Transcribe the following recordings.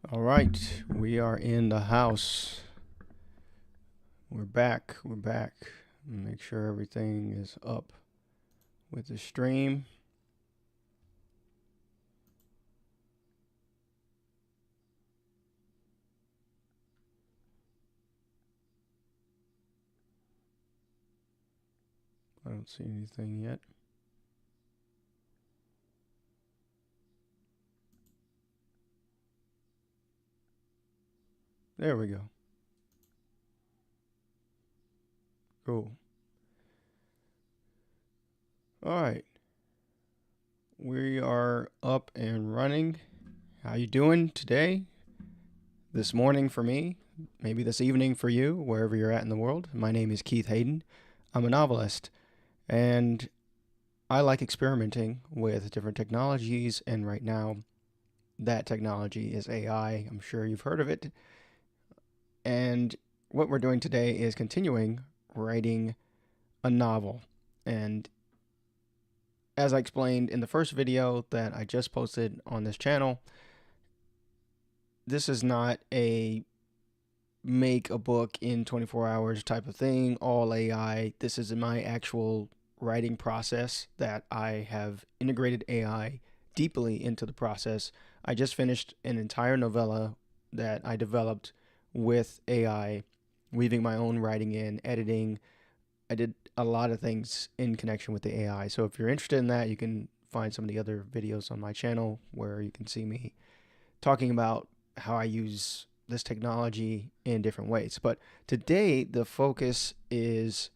All right, we are in the house. We're back. Make sure everything is up with the stream. I don't see anything yet. There we go. Cool. All right. We are up and running. How you doing today? This morning for me, maybe this evening for you, wherever you're at in the world. My name is Keith Hayden. I'm a novelist, and I like experimenting with different technologies, and right now that technology is AI. I'm sure you've heard of it. And what we're doing today is continuing writing a novel. And as I explained in the first video that I just posted on this channel, this is not a make a book in 24 hours type of thing, all AI. This is my actual writing process that I have integrated AI deeply into the process. I just finished an entire novella that I developed with AI, weaving my own writing in, editing. I did a lot of things in connection with the AI. So if you're interested in that, you can find some of the other videos on my channel where you can see me talking about how I use this technology in different ways. But today, the focus is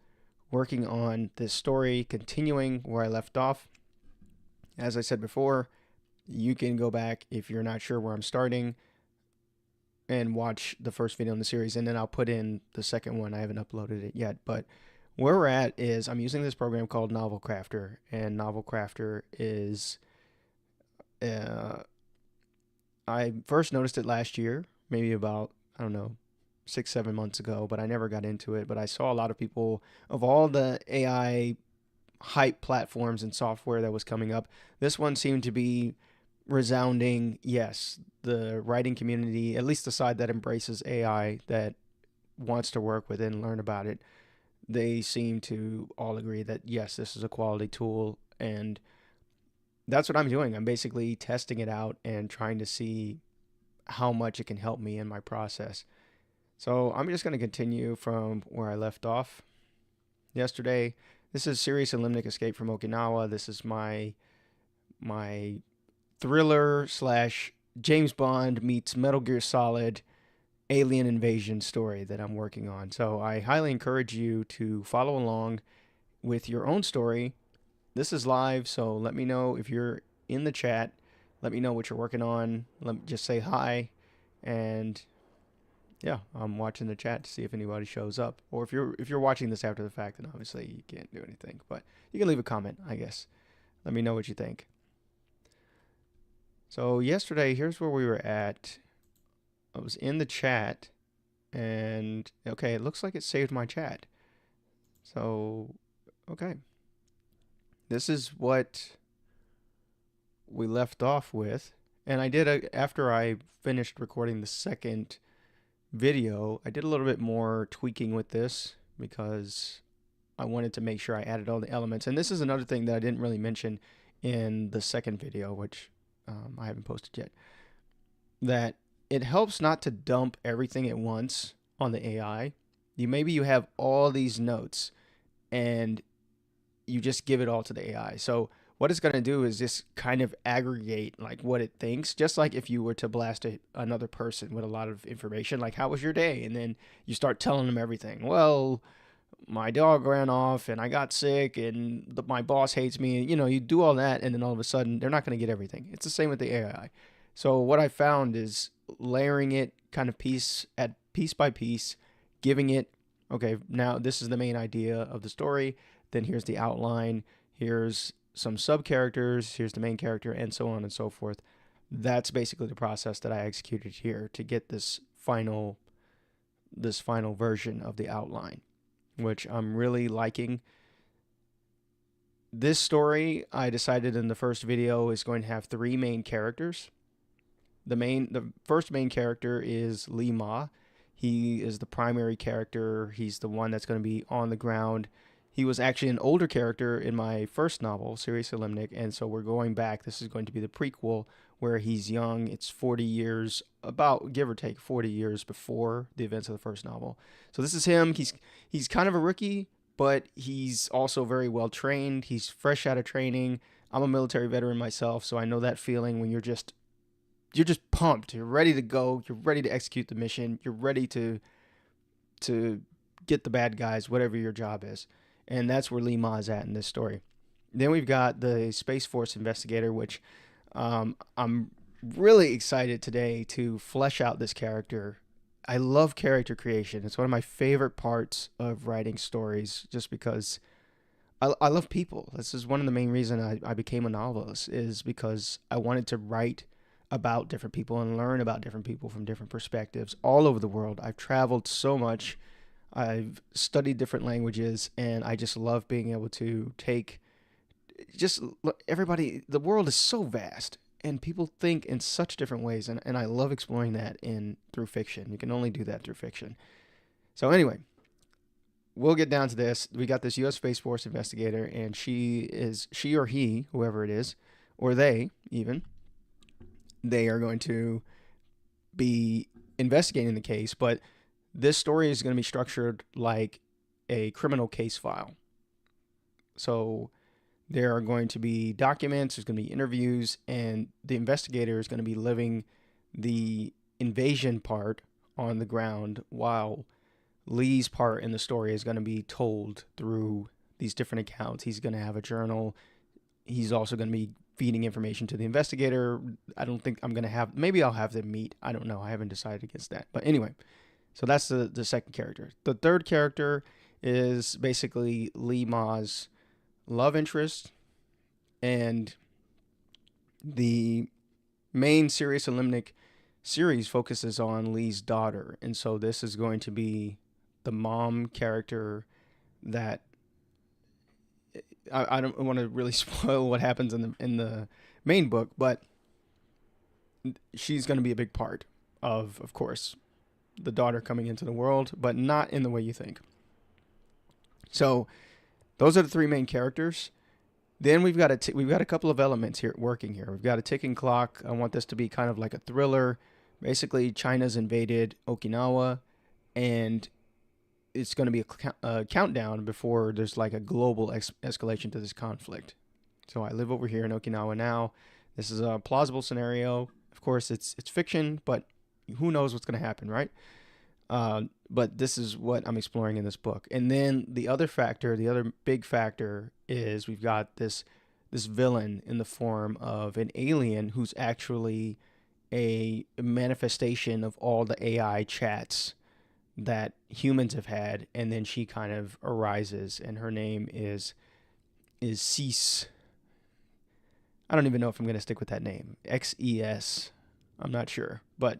working on this story, continuing where I left off. As I said before, you can go back if you're not sure where I'm starting and watch the first video in the series, and then I'll put in the second one. I haven't uploaded it yet, but where we're at is I'm using this program called Novelcrafter, and Novelcrafter is I first noticed it last year, maybe about, I don't know, 6-7 months ago, but I never got into it. But I saw a lot of people, of all the AI hype platforms and software that was coming up, this one seemed to be resounding yes. The writing community, at least the side that embraces AI, that wants to work with it and learn about it, they seem to all agree that yes, this is a quality tool. And that's what I'm doing. I'm basically testing it out and trying to see how much it can help me in my process. So I'm just going to continue from where I left off yesterday. This is Serious and Limnic Escape from Okinawa. This is my thriller slash James Bond meets Metal Gear Solid alien invasion story that I'm working on. So I highly encourage you to follow along with your own story. This is live, so let me know if you're in the chat. Let me know what you're working on. Let me just say hi, and yeah, I'm watching the chat to see if anybody shows up. Or if you're watching this after the fact, then obviously you can't do anything. But you can leave a comment, I guess. Let me know what you think. So yesterday, here's where we were at. I was in the chat, and okay, it looks like it saved my chat. So, okay. This is what we left off with. And I did, after I finished recording the second video, I did a little bit more tweaking with this because I wanted to make sure I added all the elements. And this is another thing that I didn't really mention in the second video, which I haven't posted yet, that it helps not to dump everything at once on the AI. Maybe you have all these notes and you just give it all to the AI. So what it's going to do is just kind of aggregate like what it thinks, just like if you were to blast another person with a lot of information, like how was your day? And then you start telling them everything. Well, my dog ran off and I got sick and my boss hates me. You know, you do all that and then all of a sudden they're not going to get everything. It's the same with the AI. So what I found is layering it kind of piece by piece, giving it, okay, now this is the main idea of the story. Then here's the outline. Here's some sub characters. Here's the main character, and so on and so forth. That's basically the process that I executed here to get this final version of the outline, which I'm really liking. This story, I decided in the first video, is going to have 3 main characters. The first main character is Li Ma. He is the primary character. He's the one that's going to be on the ground. He was actually an older character in my first novel, Sirius Limnic, and so we're going back. This is going to be the prequel where he's young. It's 40 years, about give or take 40 years before the events of the first novel. So this is him. He's kind of a rookie, but he's also very well trained. He's fresh out of training. I'm a military veteran myself, so I know that feeling when you're just pumped. You're ready to go. You're ready to execute the mission. You're ready to get the bad guys, whatever your job is. And that's where Li Ma is at in this story. Then we've got the Space Force investigator, which I'm really excited today to flesh out this character. I love character creation. It's one of my favorite parts of writing stories, just because I love people. This is one of the main reasons I became a novelist, is because I wanted to write about different people and learn about different people from different perspectives all over the world. I've traveled so much. I've studied different languages, and I just love being able to take just everybody. The world is so vast, and people think in such different ways, and I love exploring that in through fiction. You can only do that through fiction. So anyway, we'll get down to this. We got this U.S. Space Force investigator, and she or he, whoever it is, or they even, they are going to be investigating the case, but this story is going to be structured like a criminal case file. So there are going to be documents, there's going to be interviews, and the investigator is going to be living the invasion part on the ground, while Lee's part in the story is going to be told through these different accounts. He's going to have a journal. He's also going to be feeding information to the investigator. I don't think I'm going to have, maybe I'll have them meet. I don't know. I haven't decided against that. But anyway, so that's the second character. The third character is basically Li Ma's love interest, and the main Sirius Limnic series focuses on Lee's daughter, and so this is going to be the mom character that I don't want to really spoil what happens in the main book, but she's going to be a big part of course, the daughter coming into the world, but not in the way you think. So those are the three main characters. Then we've got a couple of elements here working here. We've got a ticking clock. I want this to be kind of like a thriller. Basically, China's invaded Okinawa, and it's going to be a countdown before there's like a global escalation to this conflict. So I live over here in Okinawa now. This is a plausible scenario. Of course, it's fiction, but who knows what's going to happen, right? But this is what I'm exploring in this book. And then the other big factor is we've got this villain in the form of an alien who's actually a manifestation of all the AI chats that humans have had, and then she kind of arises, and her name is Cease. I don't even know if I'm going to stick with that name. XES. I'm not sure. But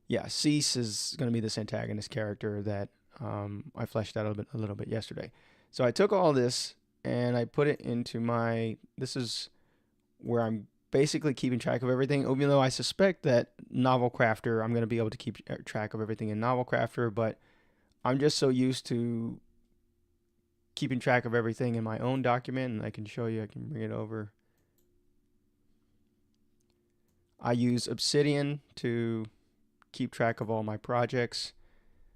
yeah, Cease is going to be this antagonist character that I fleshed out a little bit yesterday. So I took all this and I put it into this is where I'm basically keeping track of everything, even though I suspect that Novelcrafter, I'm going to be able to keep track of everything in Novelcrafter, but I'm just so used to keeping track of everything in my own document, and I can show you, I can bring it over. I use Obsidian to keep track of all my projects.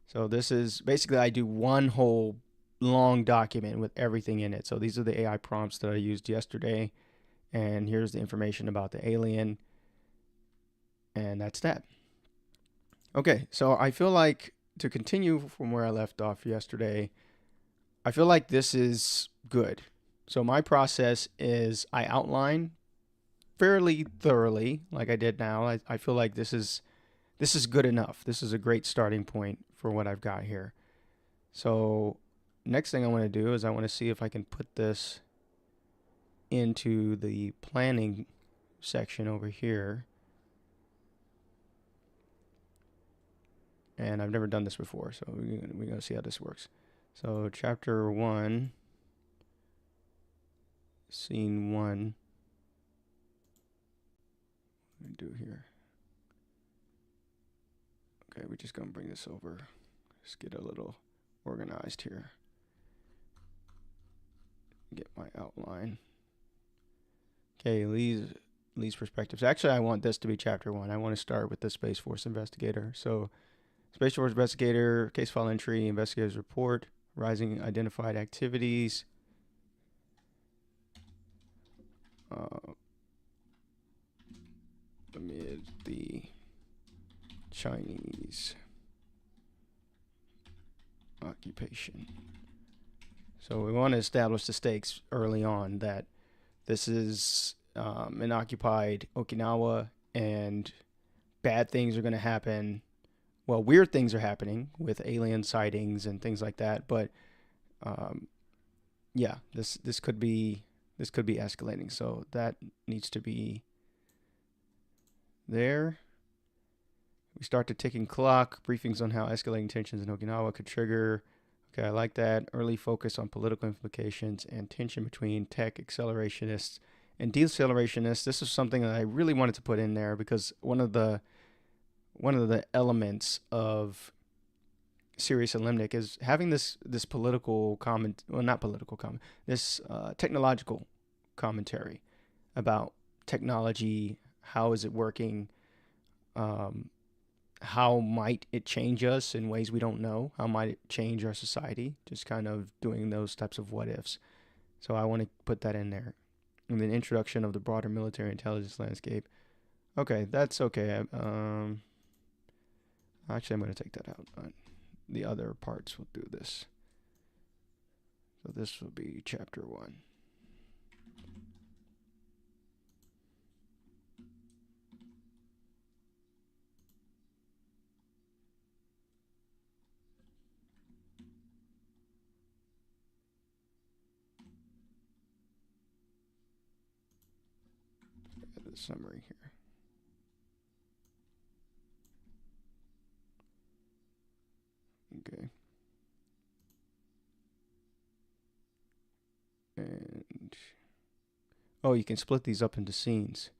So this is basically, I do one whole long document with everything in it. So these are the AI prompts that I used yesterday, and here's the information about the alien, and that's that. Okay, so I feel like, to continue from where I left off yesterday, I feel like this is good. So my process is I outline fairly thoroughly, like I did now. I feel like this is good enough. This is a great starting point for what I've got here. So next thing I want to do is I want to see if I can put this into the planning section over here. And I've never done this before, so we're going to see how this works. So chapter 1, scene 1. What do I do here? Okay, we're just gonna bring this over. Just get a little organized here. Get my outline. Okay, Lee's perspectives. Actually, I want this to be chapter 1. I want to start with the Space Force investigator. So, Space Force investigator, case file entry, investigator's report, rising identified activities. Amid the Chinese occupation. So we want to establish the stakes early on that this is an occupied Okinawa and bad things are going to happen. Well, weird things are happening with alien sightings and things like that. But yeah, this could be escalating. So that needs to be there. We start the ticking clock. Briefings on how escalating tensions in Okinawa could trigger. Okay, I like that. Early focus on political implications and tension between tech accelerationists and decelerationist. This is something that I really wanted to put in there because one of the elements of Serious and Limnic is having this political comment, well, not political comment, this technological commentary about technology. How is it working? How might it change us in ways we don't know? How might it change our society? Just kind of doing those types of what ifs. So I want to put that in there. And then introduction of the broader military intelligence landscape. Okay, that's okay. Actually, I'm going to take that out. The other parts will do this. So this will be chapter 1. The summary here. Okay. And oh, you can split these up into scenes.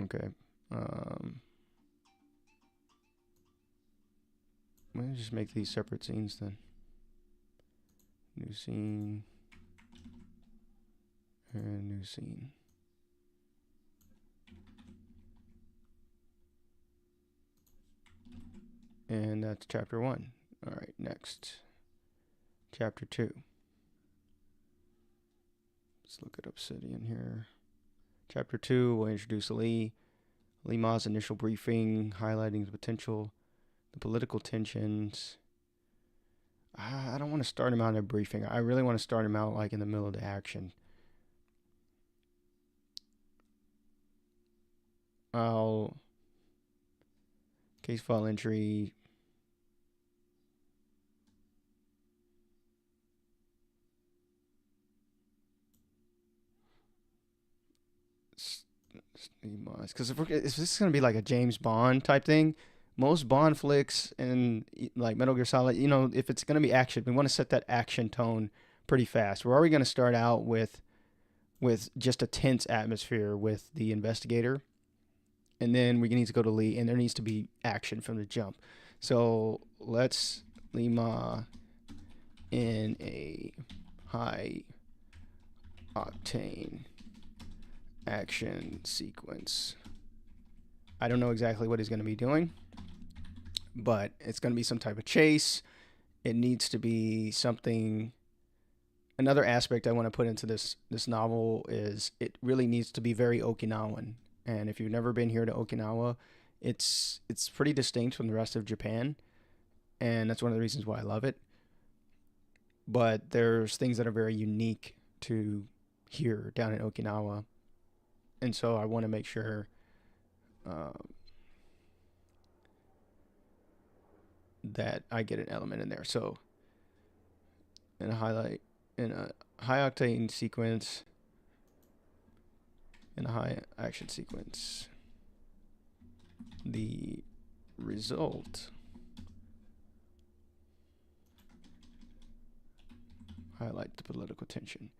Okay. Let me just make these separate scenes then. New scene. And new scene. And that's chapter 1. All right, next. Chapter 2. Let's look at Obsidian here. Chapter 2 will introduce Lee. Lee Ma's initial briefing, highlighting the potential, the political tensions. I don't want to start him out in a briefing. I really want to start him out like in the middle of the action. Case file entry. Because if this is going to be like a James Bond type thing, most Bond flicks and like Metal Gear Solid, if it's going to be action, we want to set that action tone pretty fast. We're already going to start out with just a tense atmosphere with the investigator, and then we need to go to Lee, and there needs to be action from the jump. So let's Lima in a high octane action sequence. I don't know exactly what he's going to be doing, but it's going to be some type of chase. It needs to be something. Another aspect I want to put into this novel is it really needs to be very Okinawan. And if you've never been here to Okinawa, it's pretty distinct from the rest of Japan, and that's one of the reasons why I love it. But there's things that are very unique to here down in Okinawa, and so I want to make sure that I get an element in there. So in a high octane sequence, in a high action sequence, the result highlight the political tension.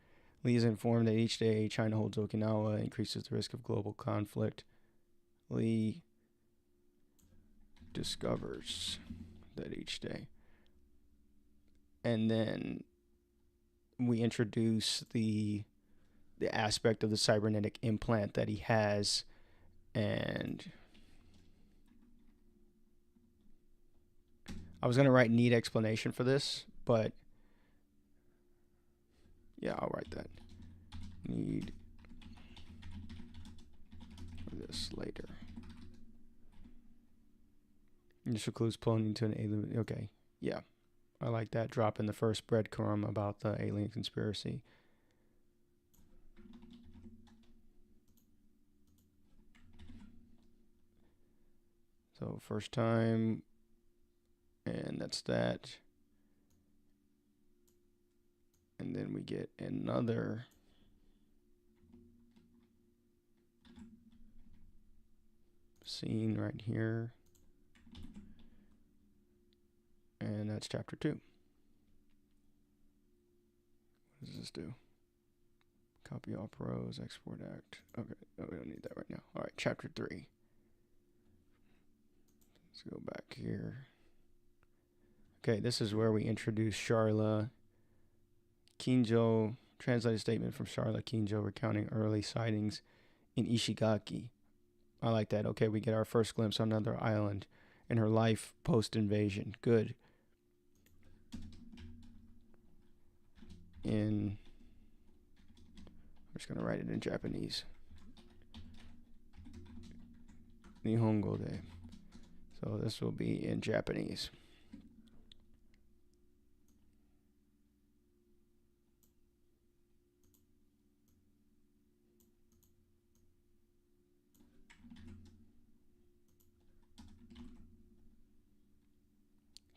Lee is informed that each day China holds Okinawa increases the risk of global conflict. Lee discovers that each day. And then we introduce the aspect of the cybernetic implant that he has, and I was going to write neat explanation for this, but yeah, I'll write that. Need for this later. Initial clues pointing to an alien. Okay, yeah, I like that. Drop in the first breadcrumb about the alien conspiracy. So first time, and that's that. And then we get another scene right here. And that's chapter 2. What does this do? Copy all pros, export act. Okay, no, we don't need that right now. All right, chapter 3. Let's go back here. Okay, this is where we introduce Sharla Kinjo, translated statement from Sharla Kinjo recounting early sightings in Ishigaki. I like that. Okay, we get our first glimpse on another island and her life post-invasion. Good. I'm just going to write it in Japanese. Nihongo de. So this will be in Japanese.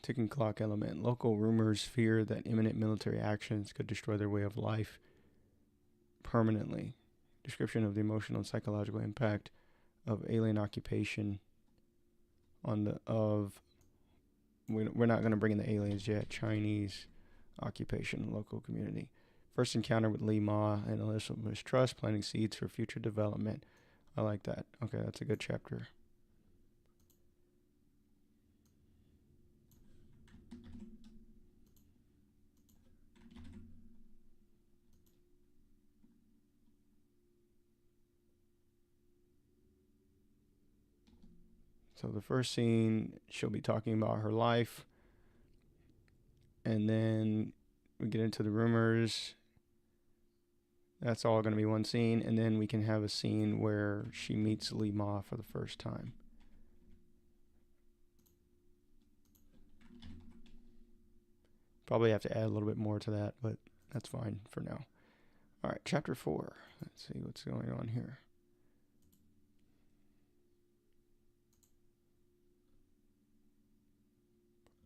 Ticking clock element. Local rumors fear that imminent military actions could destroy their way of life permanently. Description of the emotional and psychological impact of alien occupation we're not going to bring in the aliens yet. Chinese occupation in local community. First encounter with Li Ma and initial mistrust, planting seeds for future development. I like that. Okay, that's a good chapter. So the first scene, she'll be talking about her life. And then we get into the rumors. That's all going to be one scene. And then we can have a scene where she meets Li Ma for the first time. Probably have to add a little bit more to that, but that's fine for now. All right, chapter 4. Let's see what's going on here.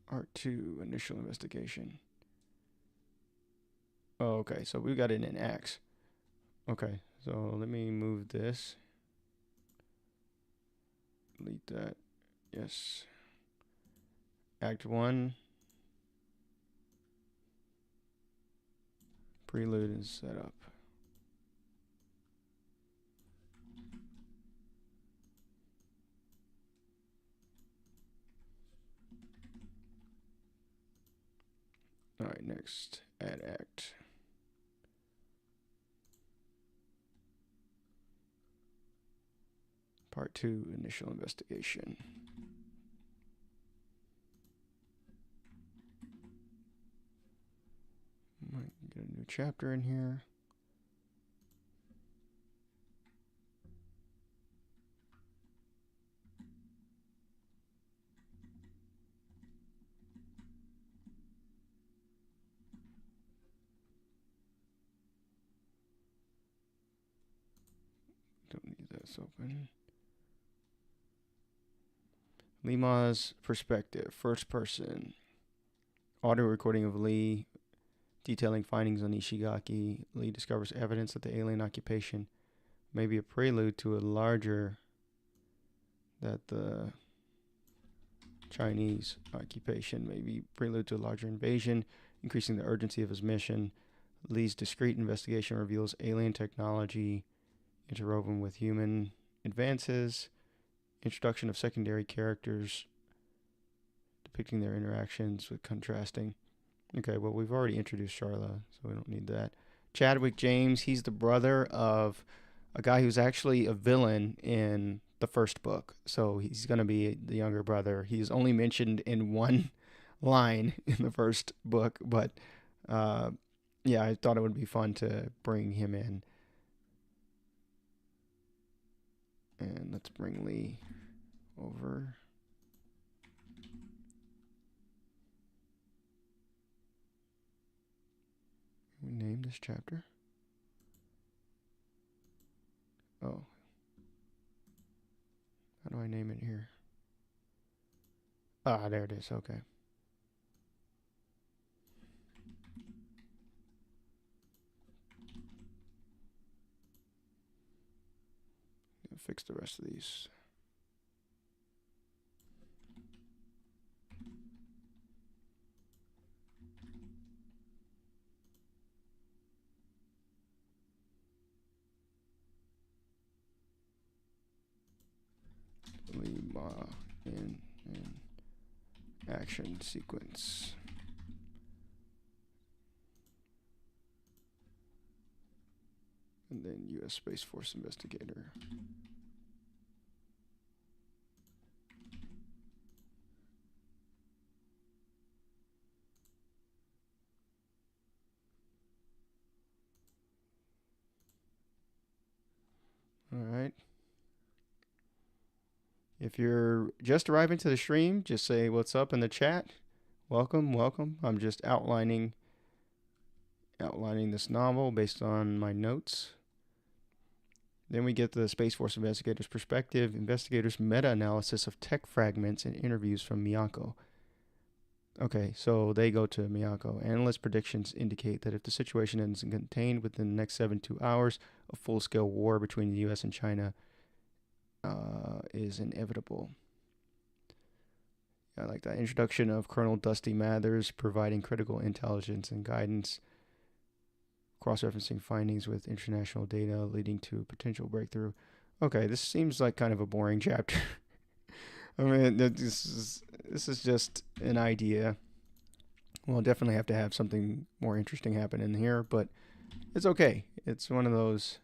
Part 2, initial investigation. Oh, okay, so we got it in Acts. Okay, so let me move this. Delete that. Yes. Act 1. Prelude is set up. All right, next, add act. Part 2, initial investigation. Might get a new chapter in here. Don't need this open. Li Ma's perspective, first person. Audio recording of Lee detailing findings on Ishigaki. Lee discovers evidence that the alien occupation may be a prelude to a larger, that the Chinese occupation may be prelude to a larger invasion, increasing the urgency of his mission. Lee's discreet investigation reveals alien technology interwoven with human advances, introduction of secondary characters depicting their interactions with contrasting. Okay, well, we've already introduced Charla, so we don't need that. Chadwick James, he's the brother of a guy who's actually a villain in the first book. So he's going to be the younger brother. He's only mentioned in one line in the first book, but uh, yeah, I thought it would be fun to bring him in. And let's bring Lee over. We name this chapter. Oh. How do I name it here? Ah, there it is. Okay. Fix the rest of these. Lima in action sequence. And then U.S. Space Force investigator. All right. If you're just arriving to the stream, just say what's up in the chat. Welcome, welcome. I'm just outlining this novel based on my notes. Then we get the Space Force investigator's perspective, investigators' meta-analysis of tech fragments and interviews from Miyako. Okay, so they go to Miyako. Analyst predictions indicate that if the situation isn't contained within the next 72 hours, a full-scale war between the U.S. and China is inevitable. I like that introduction of Colonel Dusty Mathers providing critical intelligence and guidance, cross-referencing findings with international data leading to potential breakthrough. Okay, this seems like kind of a boring chapter. I mean, this is just an idea. We'll definitely have to have something more interesting happen in here, but it's okay. It's one of those.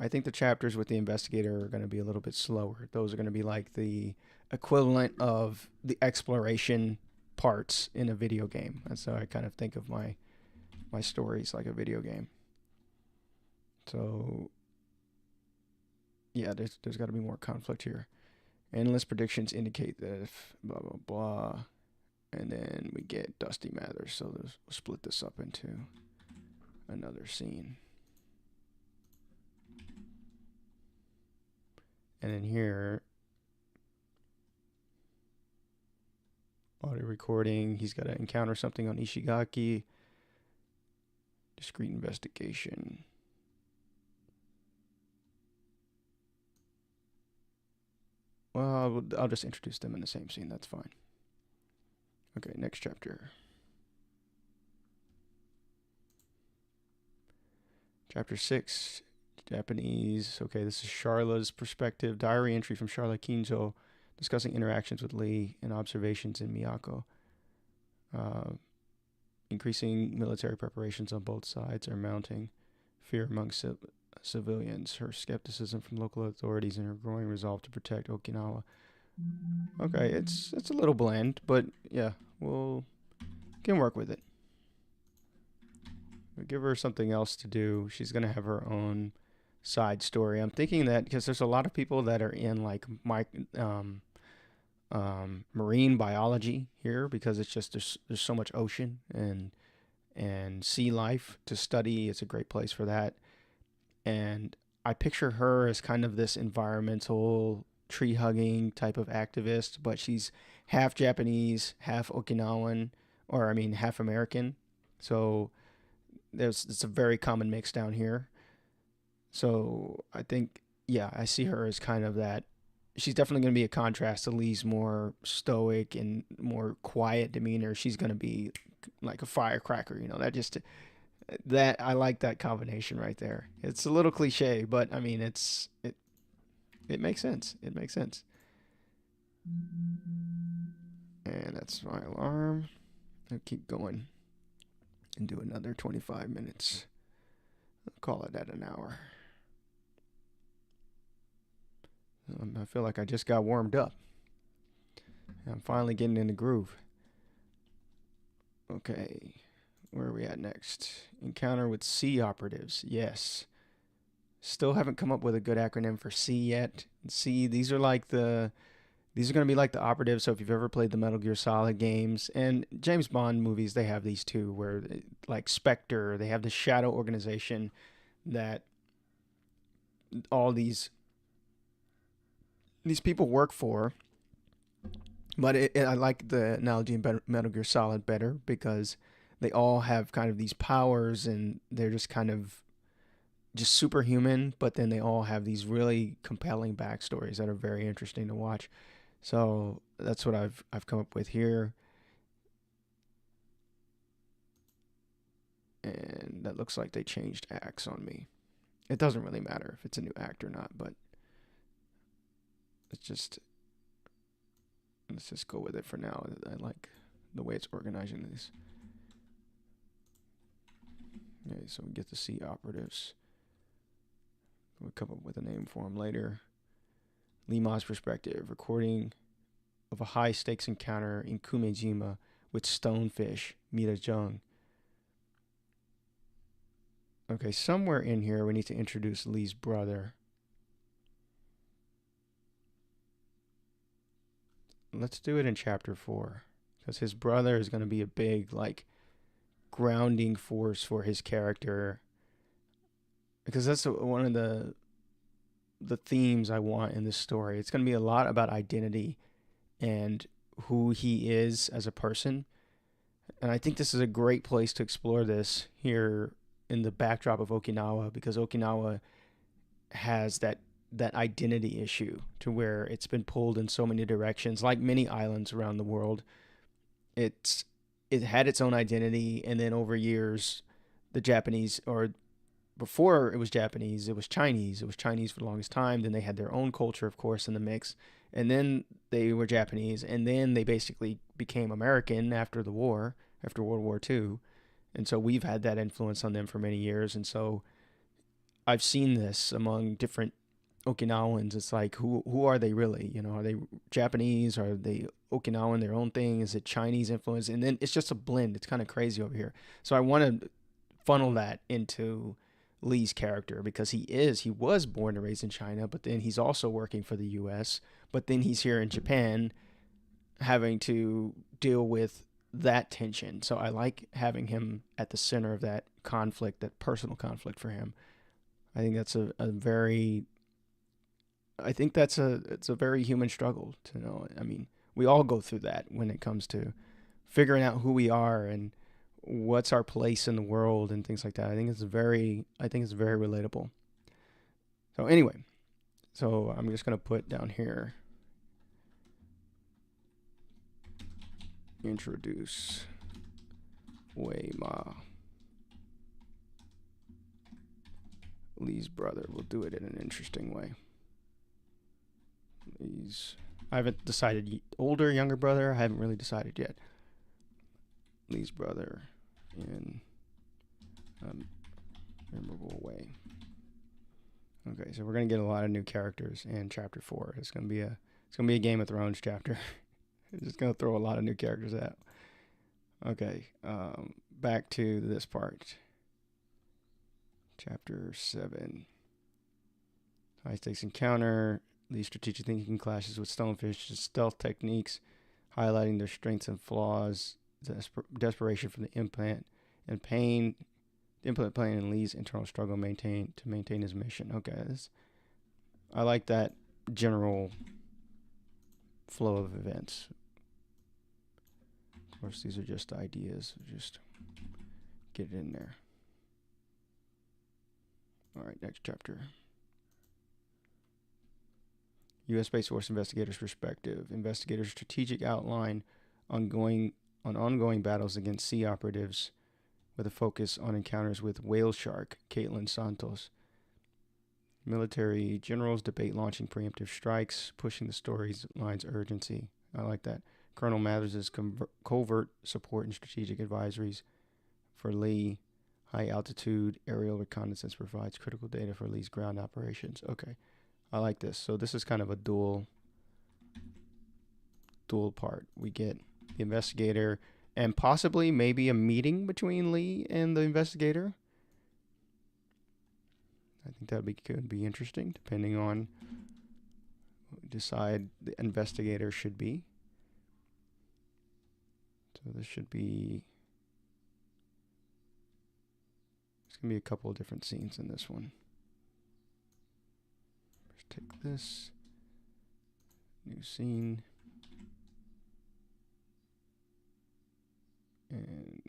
I think the chapters with the investigator are going to be a little bit slower. Those are going to be like the equivalent of the exploration parts in a video game. That's how I kind of think of my stories, like a video game. So yeah, there's got to be more conflict here. Analyst predictions indicate that if blah blah blah, and then we get Dusty Mathers. So we'll split this up into another scene. And then here, audio recording. He's got to encounter something on Ishigaki. Discrete investigation. Well, I'll just introduce them in the same scene. That's fine. Okay, next chapter. Chapter 6. Japanese. Okay, this is Charla's perspective. Diary entry from Charla Kinzo discussing interactions with Lee and observations in Miyako. Increasing military preparations on both sides are mounting. Fear among civilians. Her skepticism from local authorities and her growing resolve to protect Okinawa. Okay, it's a little bland, but yeah, we'll can work with it. We'll give her something else to do. She's gonna have her own side story. I'm thinking that because there's a lot of people that are in like marine biology here, because it's just there's so much ocean and sea life to study. It's a great place for that. And I picture her as kind of this environmental tree hugging type of activist, but she's half Japanese, half Okinawan, or I mean half American. So it's a very common mix down here. So I think, yeah, I see her as kind of that. She's definitely going to be a contrast to Lee's more stoic and more quiet demeanor. She's going to be like a firecracker, that I like that combination right there. It's a little cliche, but I mean, it makes sense. It makes sense. And that's my alarm. I'll keep going and do another 25 minutes. I'll call it at an hour. I feel like I just got warmed up. I'm finally getting in the groove. Okay, where are we at next? Encounter with C operatives. Yes. Still haven't come up with a good acronym for C yet. C, these are going to be like the operatives. So if you've ever played the Metal Gear Solid games and James Bond movies, they have these too, where like Spectre, they have the shadow organization that all these people work for. But I like the analogy in Metal Gear Solid better because they all have kind of these powers and they're just kind of just superhuman, but then they all have these really compelling backstories that are very interesting to watch. So that's what I've come up with here. And that looks like they changed acts on me. It doesn't really matter if it's a new act or not, but let's just go with it for now. I like the way it's organizing this. Okay, so we get to see operatives. We'll come up with a name for them later. Lima's perspective, recording of a high-stakes encounter in Kumejima with stonefish, Mirajung. Okay, somewhere in here we need to introduce Lee's brother. Let's do it in chapter 4, because his brother is going to be a big, like, grounding force for his character. Because that's one of the themes I want in this story. It's going to be a lot about identity and who he is as a person. And I think this is a great place to explore this here in the backdrop of Okinawa, because Okinawa has that identity issue to where it's been pulled in so many directions. Like many islands around the world, it had its own identity, and then over years, the Japanese, or before it was Japanese, it was Chinese. It was Chinese for the longest time. Then they had their own culture, of course, in the mix. And then they were Japanese. And then they basically became American after the war, after World War II. And so we've had that influence on them for many years. And so I've seen this among different Okinawans. It's like, who are they really? You know, are they Japanese? Are they Okinawan, their own thing? Is it Chinese influence? And then it's just a blend. It's kind of crazy over here. So I want to funnel that into Lee's character, because he was born and raised in China, but then he's also working for the US, but then he's here in Japan having to deal with that tension. So I like having him at the center of that conflict, that personal conflict for him. I think that's it's a very human struggle to know. I mean, we all go through that when it comes to figuring out who we are and what's our place in the world and things like that. I think it's very relatable. So anyway, I'm just gonna put down here, introduce Wei Ma, Lee's brother. We'll do it in an interesting way. I haven't decided, older, younger brother. I haven't really decided yet. Lee's brother in a memorable way. Okay, so we're gonna get a lot of new characters in chapter 4. It's gonna be a Game of Thrones chapter. It's just gonna throw a lot of new characters out. Okay, back to this part. Chapter 7. High stakes encounter. Lee's strategic thinking clashes with Stonefish's stealth techniques, highlighting their strengths and flaws. Desperation from the implant and pain. The implant pain and Lee's internal struggle to maintain his mission. Okay, I like that general flow of events. Of course, these are just ideas. Just get it in there. All right, next chapter. U.S. Space Force investigators' perspective. Investigators' strategic outline on ongoing battles against sea operatives, with a focus on encounters with whale shark, Caitlin Santos. Military generals debate launching preemptive strikes, pushing the storyline's urgency. I like that. Colonel Mathers' covert support and strategic advisories for Lee. High altitude aerial reconnaissance provides critical data for Lee's ground operations. Okay, I like this. So this is kind of a dual part. We get the investigator and possibly maybe a meeting between Lee and the investigator. I think that could be interesting, depending on what we decide the investigator should be. So this should be, there's going to be a couple of different scenes in this one. Let's take this, new scene, and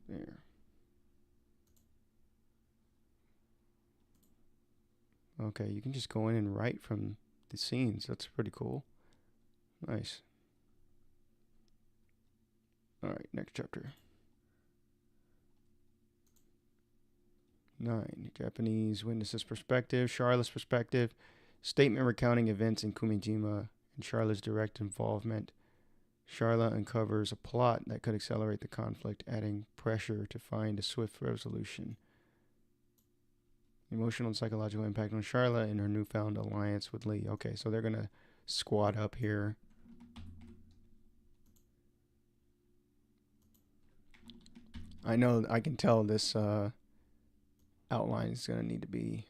there. Okay, you can just go in and write from the scenes. That's pretty cool. Nice. All right, next chapter. 9. Japanese witnesses' perspective, Charlotte's perspective, statement recounting events in Kumijima and Charlotte's direct involvement. Charlotte uncovers a plot that could accelerate the conflict, adding pressure to find a swift resolution. Emotional and psychological impact on Charlotte and her newfound alliance with Lee. Okay, so they're going to squad up here. I know, I can tell this outline is going to need to be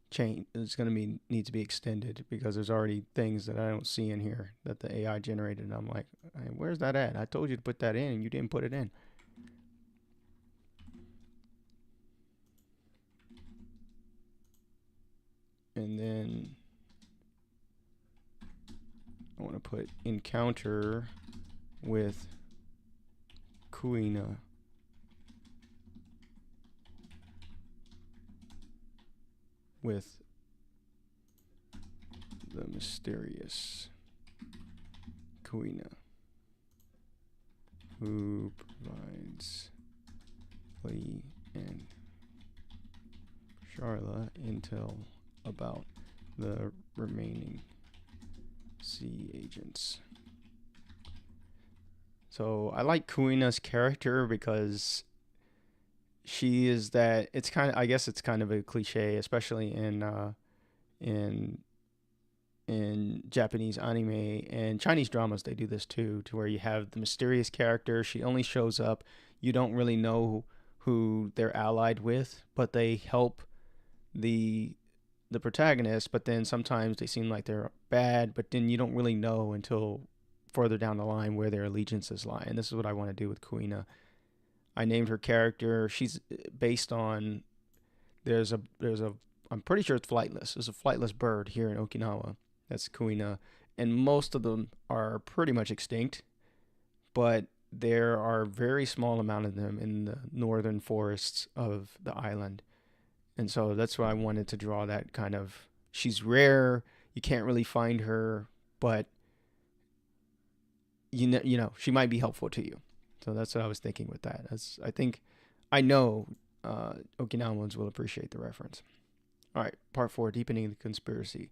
changed. It's going to need to be extended because there's already things that I don't see in here that the AI generated. And I'm like, hey, where's that at? I told you to put that in and you didn't put it in. And then I want to put encounter with Kuina. With the mysterious Kuina, who provides Lee and Charla intel about the remaining C agents. So I like Kuina's character because she is that, it's kind of, I guess it's kind of a cliche, especially in Japanese anime and Chinese dramas. They do this too, to where you have the mysterious character. She only shows up. You don't really know who they're allied with, but they help the protagonist. But then sometimes they seem like they're bad, but then you don't really know until further down the line where their allegiances lie. And this is what I want to do with Kuina. I named her character. She's based on, there's a I'm pretty sure it's flightless. There's a flightless bird here in Okinawa. That's Kuina. And most of them are pretty much extinct, but there are a very small amount of them in the northern forests of the island. And so that's why I wanted to draw that kind of, she's rare. You can't really find her, but you know, she might be helpful to you. So that's what I was thinking with that. I know Okinawans will appreciate the reference. All right, part 4, deepening the conspiracy.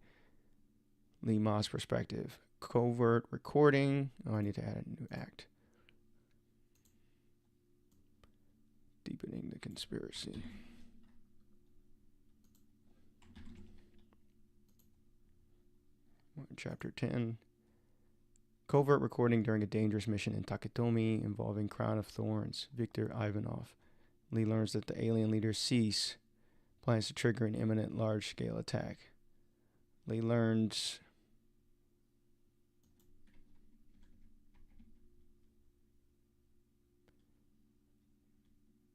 Lee Ma's perspective. Covert recording. Oh, I need to add a new act. Deepening the conspiracy. Chapter 10. Covert recording during a dangerous mission in Taketomi involving Crown of Thorns, Viktor Ivanov. Lee learns that the alien leader Cease plans to trigger an imminent large-scale attack. Lee learns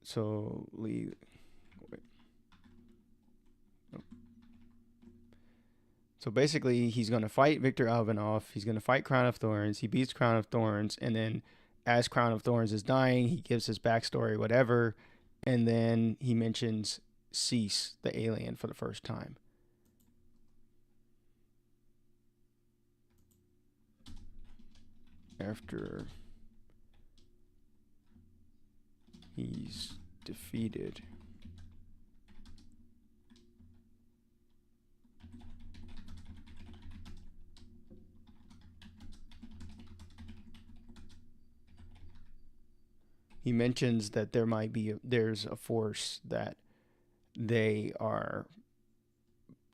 So basically, he's going to fight Viktor Ivanov. He's going to fight Crown of Thorns. He beats Crown of Thorns. And then as Crown of Thorns is dying, he gives his backstory, whatever. And then he mentions Cease, the alien, for the first time. After he's defeated he mentions that there's a force they are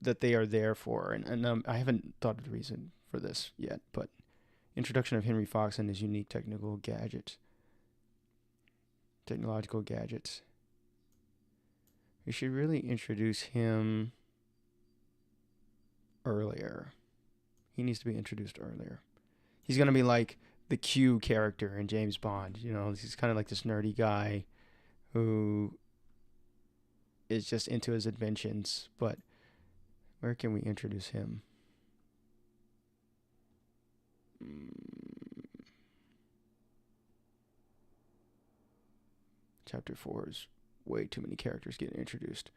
they are there for, and I haven't thought of the reason for this yet, but introduction of Henry Fox and his unique technological gadgets. We should really introduce him earlier. He needs to be introduced earlier. He's gonna be like the Q character in James Bond. You know, he's kind of like this nerdy guy who is just into his inventions. But where can we introduce him? Chapter 4 is way too many characters getting introduced.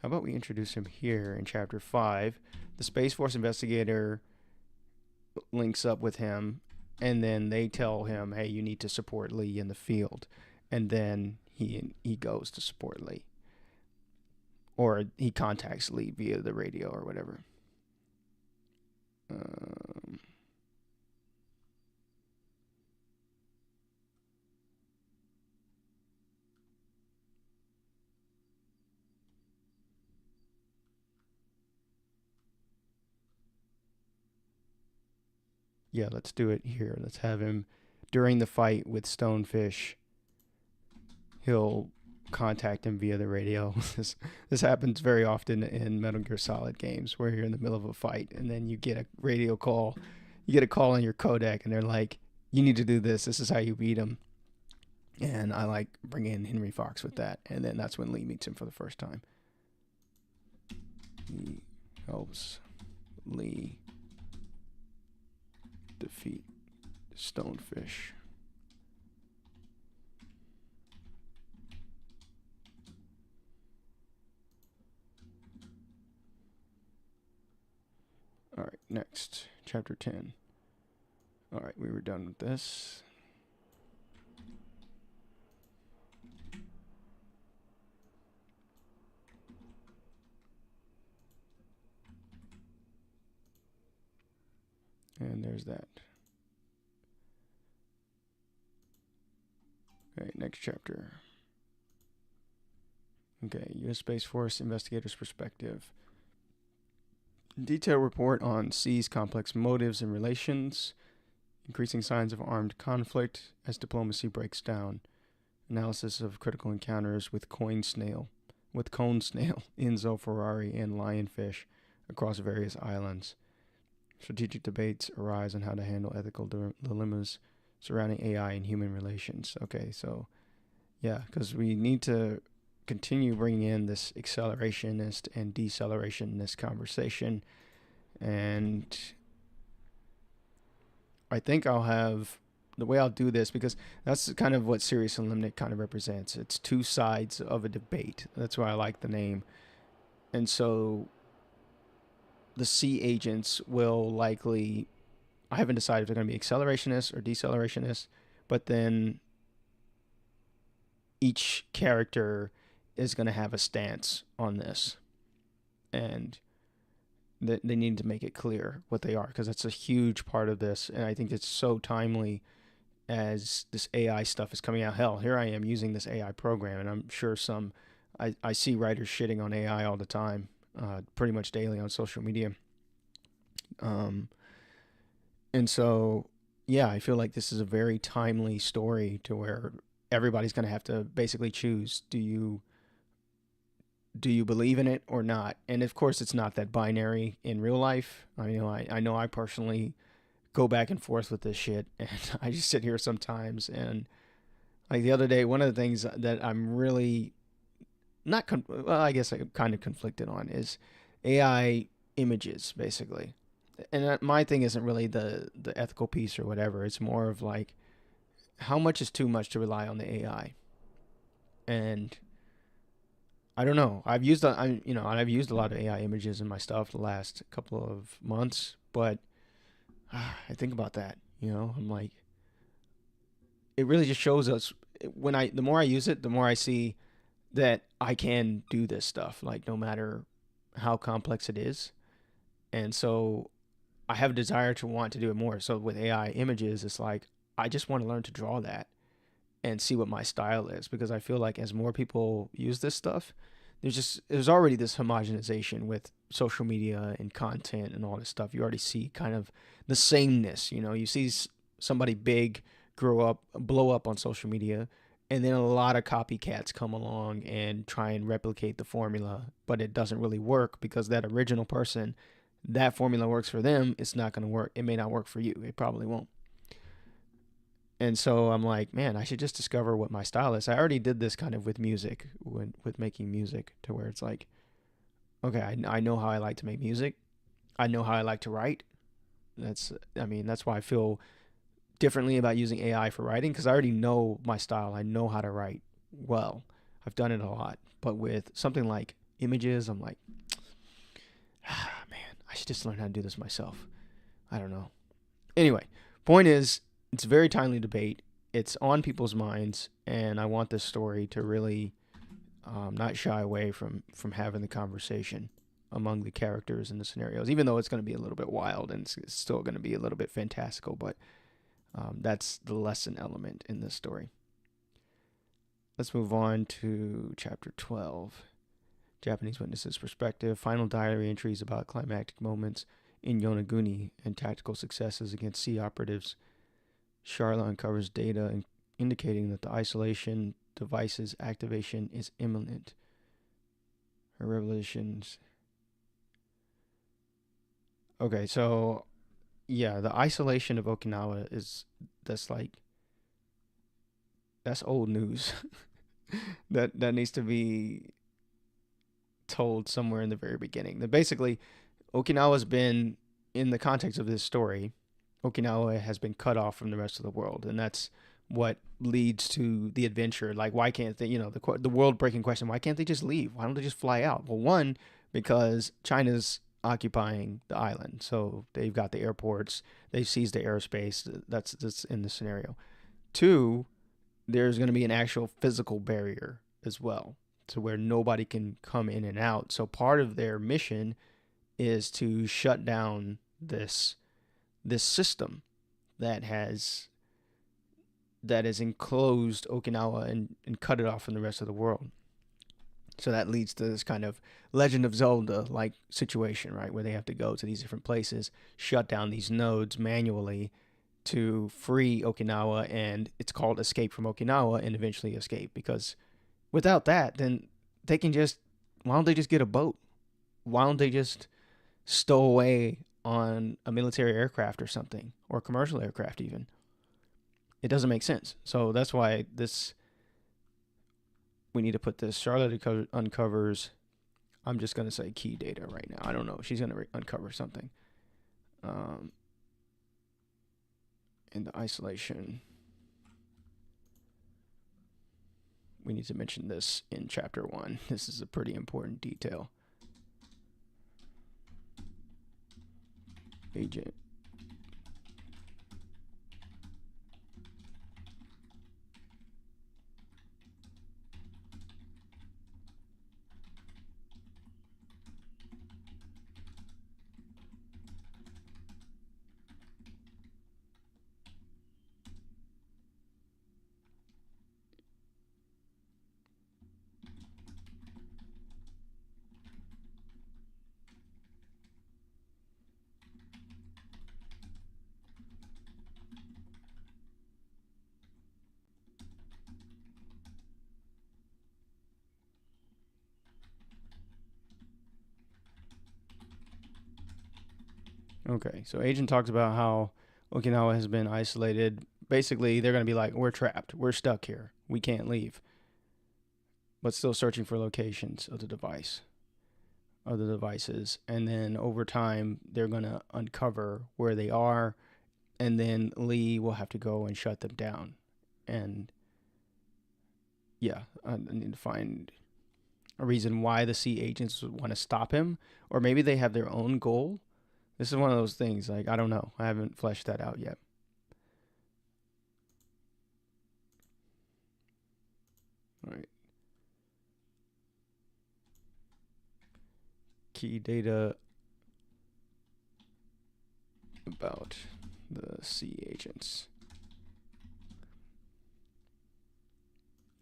How about we introduce him here in Chapter 5? The Space Force investigator links up with him, and then they tell him, hey, you need to support Lee in the field. And then he goes to support Lee. Or he contacts Lee via the radio or whatever. Yeah, let's do it here. Let's have him during the fight with Stonefish. He'll contact him via the radio. This happens very often in Metal Gear Solid games where you're in the middle of a fight and then you get a radio call. You get a call on your codec and they're like, you need to do this. This is how you beat him. And I like bringing in Henry Fox with that. And then that's when Lee meets him for the first time. He helps Lee defeat Stonefish. All right, next, chapter 10. All right, we were done with this. And there's that. Okay, next chapter. Okay, U.S. Space Force investigator's perspective. Detailed report on C's complex motives and relations. Increasing signs of armed conflict as diplomacy breaks down. Analysis of critical encounters with Cone Snail, Enzo Ferrari, and Lionfish across various islands. Strategic debates arise on how to handle ethical dilemmas surrounding AI and human relations. Okay, so yeah, because we need to continue bringing in this accelerationist and decelerationist conversation. And I think I'll have the way I'll do this, because that's kind of what Serious and Limit kind of represents. It's two sides of a debate. That's why I like the name. And so the C agents will likely, I haven't decided if they're going to be accelerationists or decelerationist, but then each character is going to have a stance on this. And they need to make it clear what they are, because that's a huge part of this. And I think it's so timely as this AI stuff is coming out. Hell, here I am using this AI program, and I'm sure I see writers shitting on AI all the time. Pretty much daily on social media. And so, yeah, I feel like this is a very timely story to where everybody's going to have to basically choose, do you believe in it or not? And of course, it's not that binary in real life. I know I personally go back and forth with this shit, and I just sit here sometimes. And like the other day, one of the things that I'm really I guess I'm kind of conflicted on is AI images, basically. And my thing isn't really the ethical piece or whatever. It's more of like, how much is too much to rely on the AI? And I don't know. I've used a lot of AI images in my stuff the last couple of months, but I think about that. I'm like, it really just shows us the more I use it, the more I see that I can do this stuff, like no matter how complex it is. And so I have a desire to want to do it more. So with AI images, it's like I just want to learn to draw that and see what my style is, because I feel like as more people use this stuff, there's already this homogenization with social media and content and all this stuff. You already see kind of the sameness. You know, you see somebody big grow up, blow up on social media, and then a lot of copycats come along and try and replicate the formula, but it doesn't really work because that original person, that formula works for them. It's not going to work. It may not work for you. It probably won't. And so I'm like, man, I should just discover what my style is. I already did this kind of with music, with making music, to where it's like, okay, I know how I like to make music. I know how I like to write. I mean, that's why I feel differently about using AI for writing, because I already know my style. I know how to write well. I've done it a lot. But with something like images, I'm like, man, I should just learn how to do this myself. I don't know. Anyway, point is, it's a very timely debate. It's on people's minds, and I want this story to really not shy away from having the conversation among the characters and the scenarios, even though it's going to be a little bit wild and it's still going to be a little bit fantastical, but that's the lesson element in this story. Let's move on to chapter 12. Japanese Witness's Perspective. Final diary entries about climactic moments in Yonaguni and tactical successes against sea operatives. Charlotte uncovers data indicating that the isolation device's activation is imminent. Her revelations. Okay, so yeah, the isolation of Okinawa that's old news. that needs to be told somewhere in the very beginning. That basically Okinawa's been, in the context of this story, Okinawa has been cut off from the rest of the world, and that's what leads to the adventure. Like, why can't they, the world-breaking question, why can't they just leave? Why don't they just fly out? Well, one, because China's occupying the island, so they've got the airports, they've seized the airspace. That's in the scenario. Two, there's going to be an actual physical barrier as well, to where nobody can come in and out. So part of their mission is to shut down this system that has enclosed Okinawa and cut it off from the rest of the world. So that leads to this kind of Legend of Zelda like situation, right, where they have to go to these different places, shut down these nodes manually to free Okinawa, and it's called Escape from Okinawa, and eventually escape, because without that, then they can just, why don't they just get a boat? Why don't they just stow away on a military aircraft or something, or commercial aircraft even? It doesn't make sense. So that's why we need to put this. Charlotte uncovers, I'm just going to say key data right now. I don't know. She's going to uncover something. In the isolation, we need to mention this in chapter 1. This is a pretty important detail. Agent. Okay, so Agent talks about how Okinawa has been isolated. Basically, they're going to be like, we're trapped. We're stuck here. We can't leave. But still searching for locations of the devices. And then over time, they're going to uncover where they are. And then Lee will have to go and shut them down. And yeah, I need to find a reason why the sea agents would want to stop him. Or maybe they have their own goal. This is one of those things, like, I don't know. I haven't fleshed that out yet. All right. Key data. about the C agents.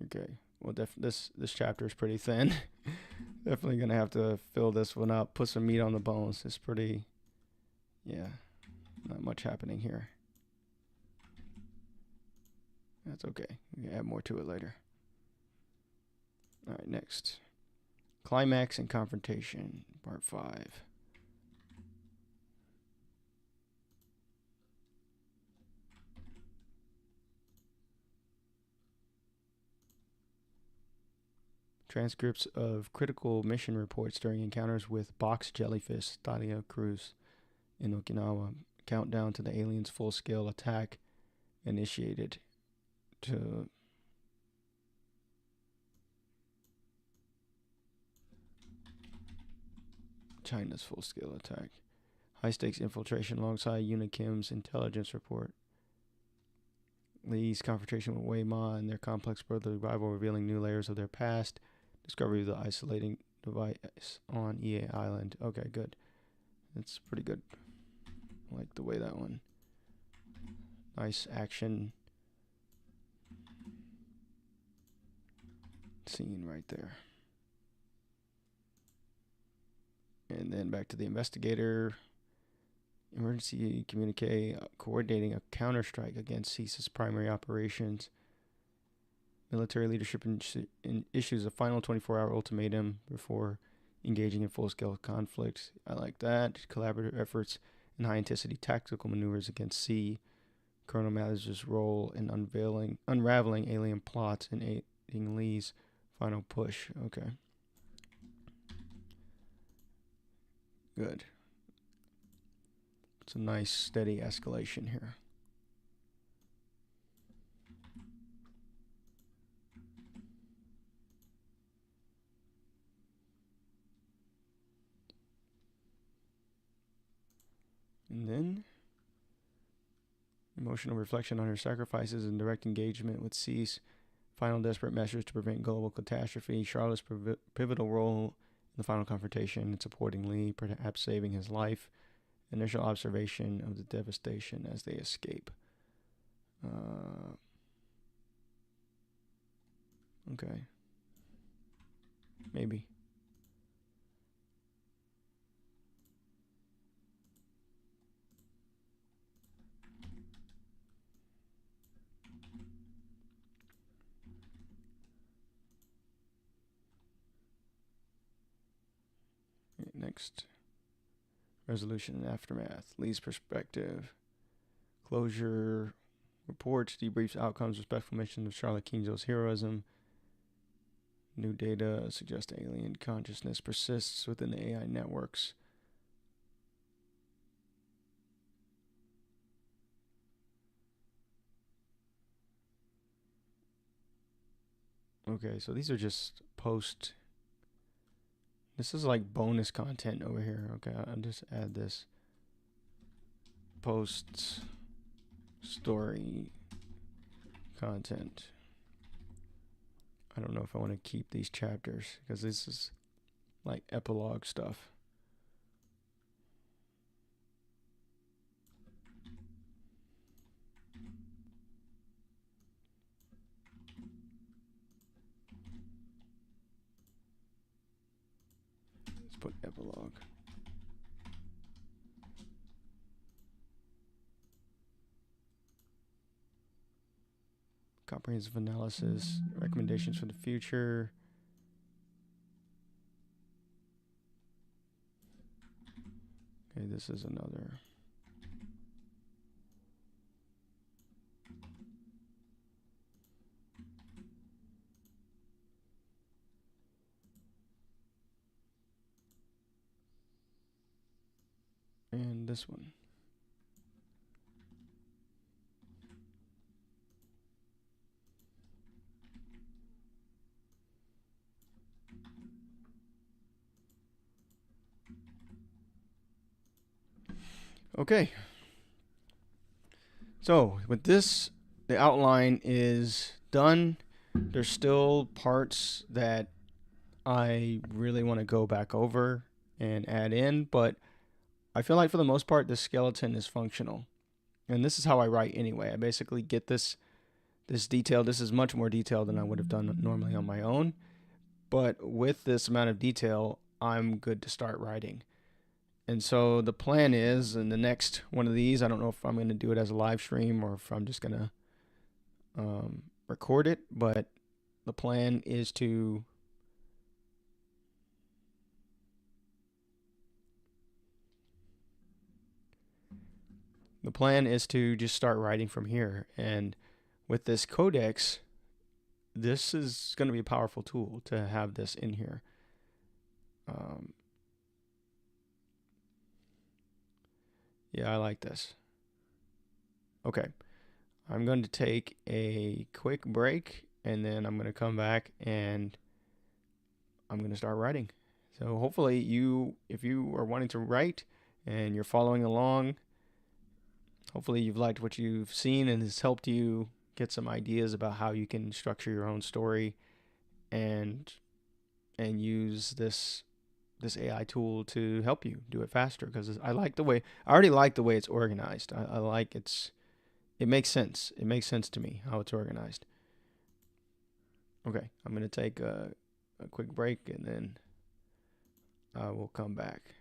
Okay, well, this chapter is pretty thin. Definitely gonna have to fill this one up, put some meat on the bones. It's pretty, yeah, not much happening here. That's okay. We can add more to it later. All right, next. Climax and Confrontation, Part 5. Transcripts of critical mission reports during encounters with box jellyfish Thalia Cruz in Okinawa. Countdown to the aliens' full-scale attack initiated to China's full-scale attack. High-stakes infiltration alongside Unikim's intelligence report. Lee's confrontation with Wei Ma and their complex brotherly rival revealing new layers of their past. Discovery of the isolating device on EA Island. Okay, good. That's pretty good. I like the way that one. Nice action scene right there. And then back to the investigator. Emergency communique coordinating a counterstrike against CISA's primary operations. Military leadership issues a final 24-hour ultimatum before engaging in full-scale conflict. I like that. Collaborative efforts and high-intensity tactical maneuvers against C. Colonel Mather's role in unraveling alien plots and aiding Lee's final push. Okay. Good. It's a nice, steady escalation here. And then, emotional reflection on her sacrifices and direct engagement with C's final desperate measures to prevent global catastrophe. Charlotte's pivotal role in the final confrontation and supporting Lee, perhaps saving his life. Initial observation of the devastation as they escape. Okay. Maybe. Next. Resolution and aftermath. Lee's perspective. Closure. Reports, debriefs, outcomes, respectful mention of Charlotte Kinzo's heroism. New data suggests alien consciousness persists within the AI networks. Okay, so these are just post. This is like bonus content over here. Okay, I'll just add this. Post story content. I don't know if I want to keep these chapters because this is like epilogue stuff. Let's put epilogue. Comprehensive analysis, recommendations for the future. Okay, this is another. And this one. Okay. So with this, the outline is done. There's still parts that I really want to go back over and add in, but I feel like for the most part, the skeleton is functional. And this is how I write anyway. I basically get this detail. This is much more detailed than I would have done normally on my own. But with this amount of detail, I'm good to start writing. And so the plan is in the next one of these, I don't know if I'm going to do it as a live stream or if I'm just going to record it, but the plan is to just start writing from here. And with this codex, this is going to be a powerful tool to have this in here. Yeah, I like this. Okay, I'm going to take a quick break and then I'm going to come back and I'm going to start writing. So hopefully if you are wanting to write and you're following along, hopefully you've liked what you've seen and it's helped you get some ideas about how you can structure your own story and use this AI tool to help you do it faster, because I already like the way it's organized. I like it makes sense. It makes sense to me how it's organized. Okay, I'm going to take a quick break and then I will come back.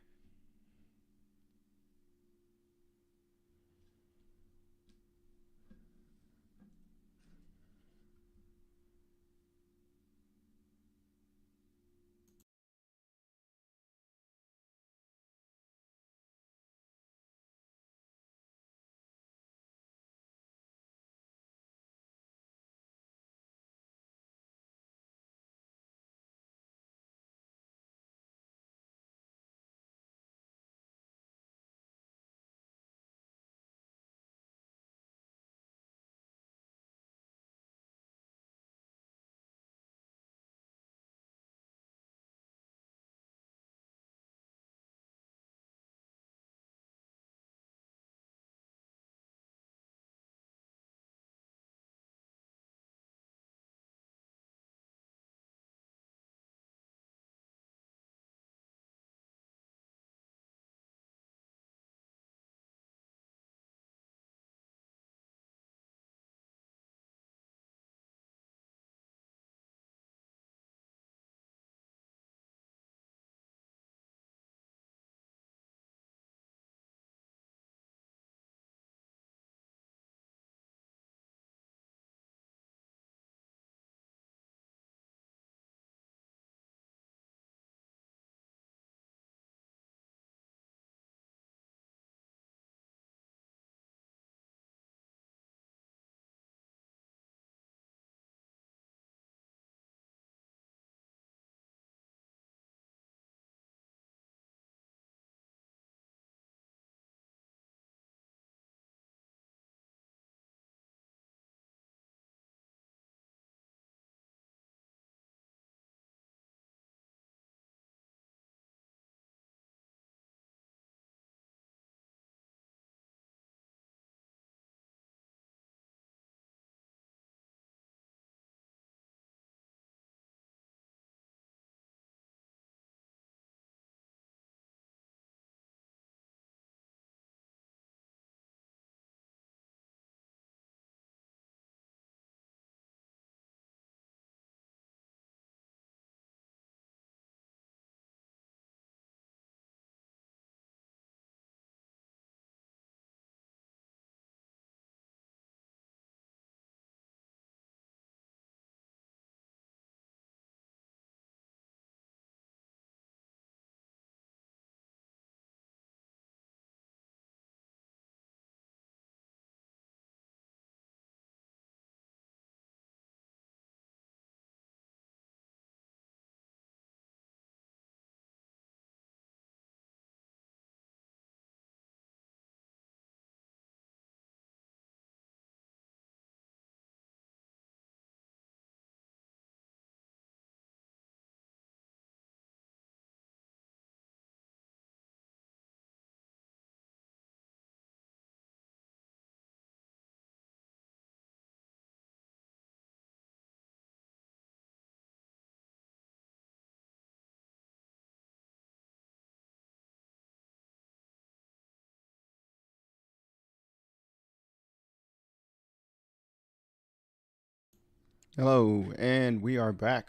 Hello, and we are back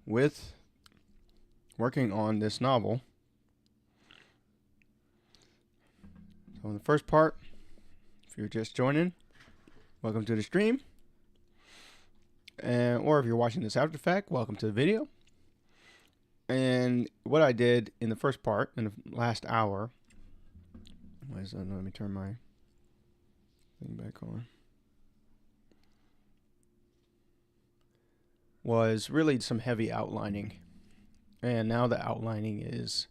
with working on this novel. So in the first part, if you're just joining, welcome to the stream. Or if you're watching this after the fact, welcome to the video. And what I did in the first part, in the last hour, let me turn my thing back on, was really some heavy outlining. And now the outlining is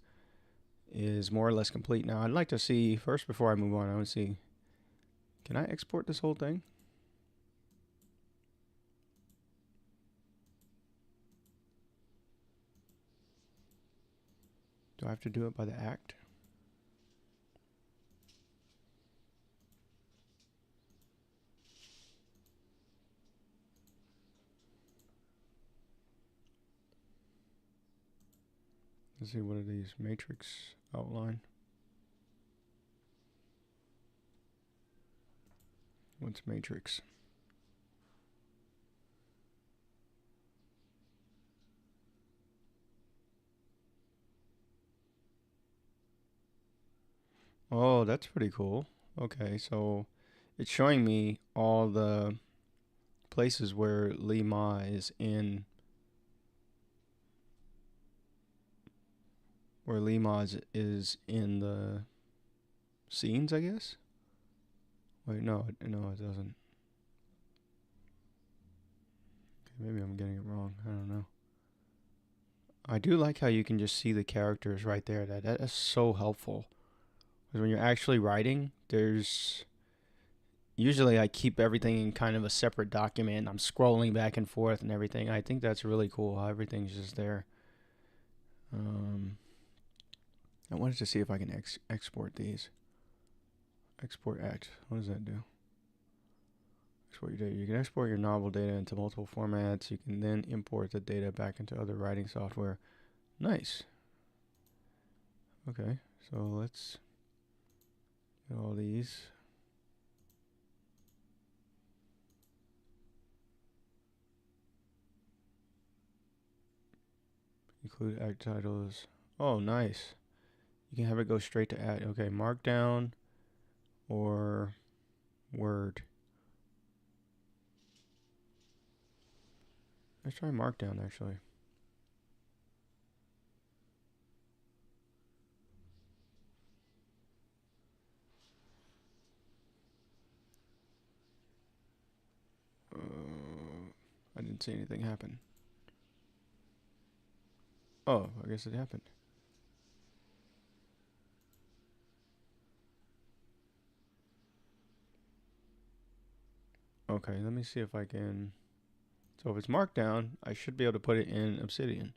more or less complete. Now I'd like to see, first before I move on, I want to see, can I export this whole thing? Do I have to do it by the act? Let's see, what are these? Matrix outline. What's matrix? Oh, that's pretty cool. Okay, so it's showing me all the places where Li Ma is in, where Li Ma is in the scenes, I guess. Wait, no, it doesn't. Okay, maybe I'm getting it wrong. I don't know. I do like how you can just see the characters right there. That is so helpful. Because when you're actually writing, there's usually I keep everything in kind of a separate document. I'm scrolling back and forth and everything. I think that's really cool how everything's just there. I wanted to see if I can export these. Export act. What does that do? Export your data. You can export your novel data into multiple formats. You can then import the data back into other writing software. Nice. Okay, so let's get all these. Include act titles. Oh, nice. You can have it go straight to act. Okay, Markdown or Word. Let's try Markdown, actually. I didn't see anything happen. Oh, I guess it happened. Okay, let me see if I can. So if it's Markdown, I should be able to put it in Obsidian.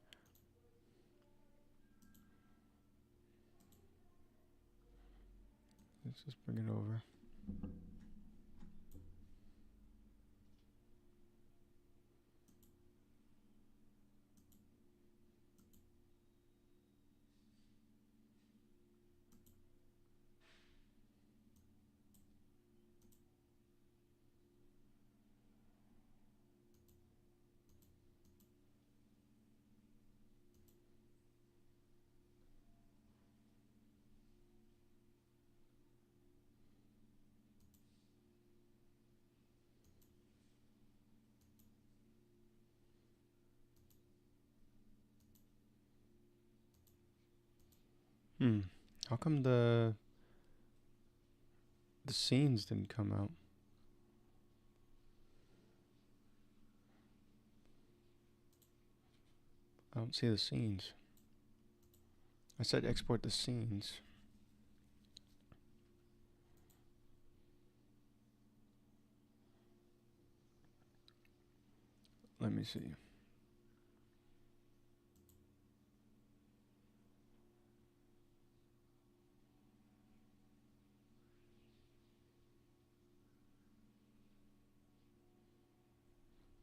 Let's just bring it over. How come the scenes didn't come out? I don't see the scenes. I said export the scenes. Let me see.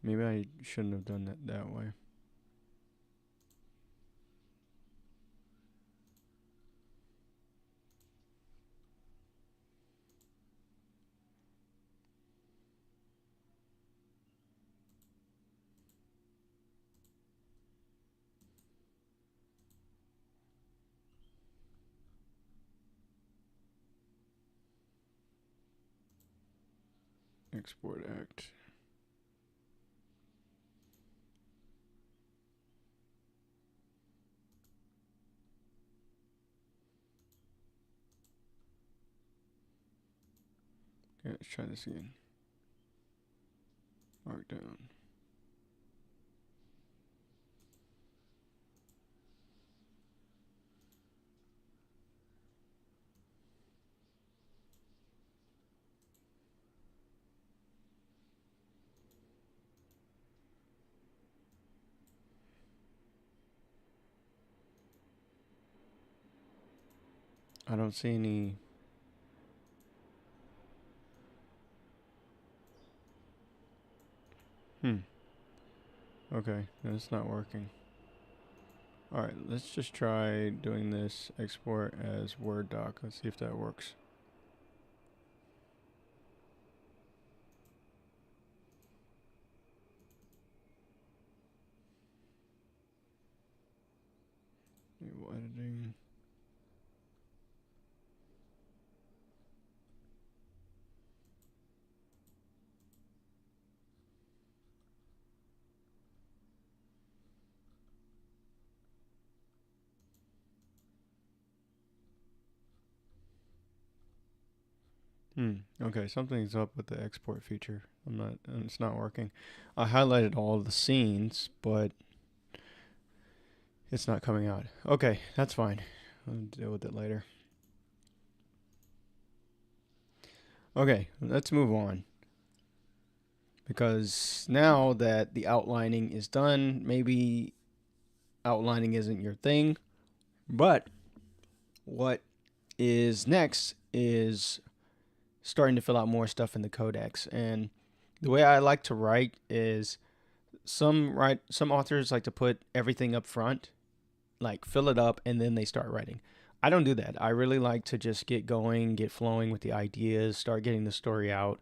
Maybe I shouldn't have done that way. Export act. Okay, let's try this again. Markdown. I don't see any. Okay, that's not working. Alright, let's just try doing this export as Word doc. Let's see if that works. Enable editing. Okay, something's up with the export feature. It's not working. I highlighted all of the scenes, but it's not coming out. Okay, that's fine. I'll deal with it later. Okay, let's move on. Because now that the outlining is done, maybe outlining isn't your thing, but what is next is starting to fill out more stuff in the codex. And the way I like to write is some authors like to put everything up front, like fill it up, and then they start writing. I don't do that. I really like to just get going, get flowing with the ideas, start getting the story out,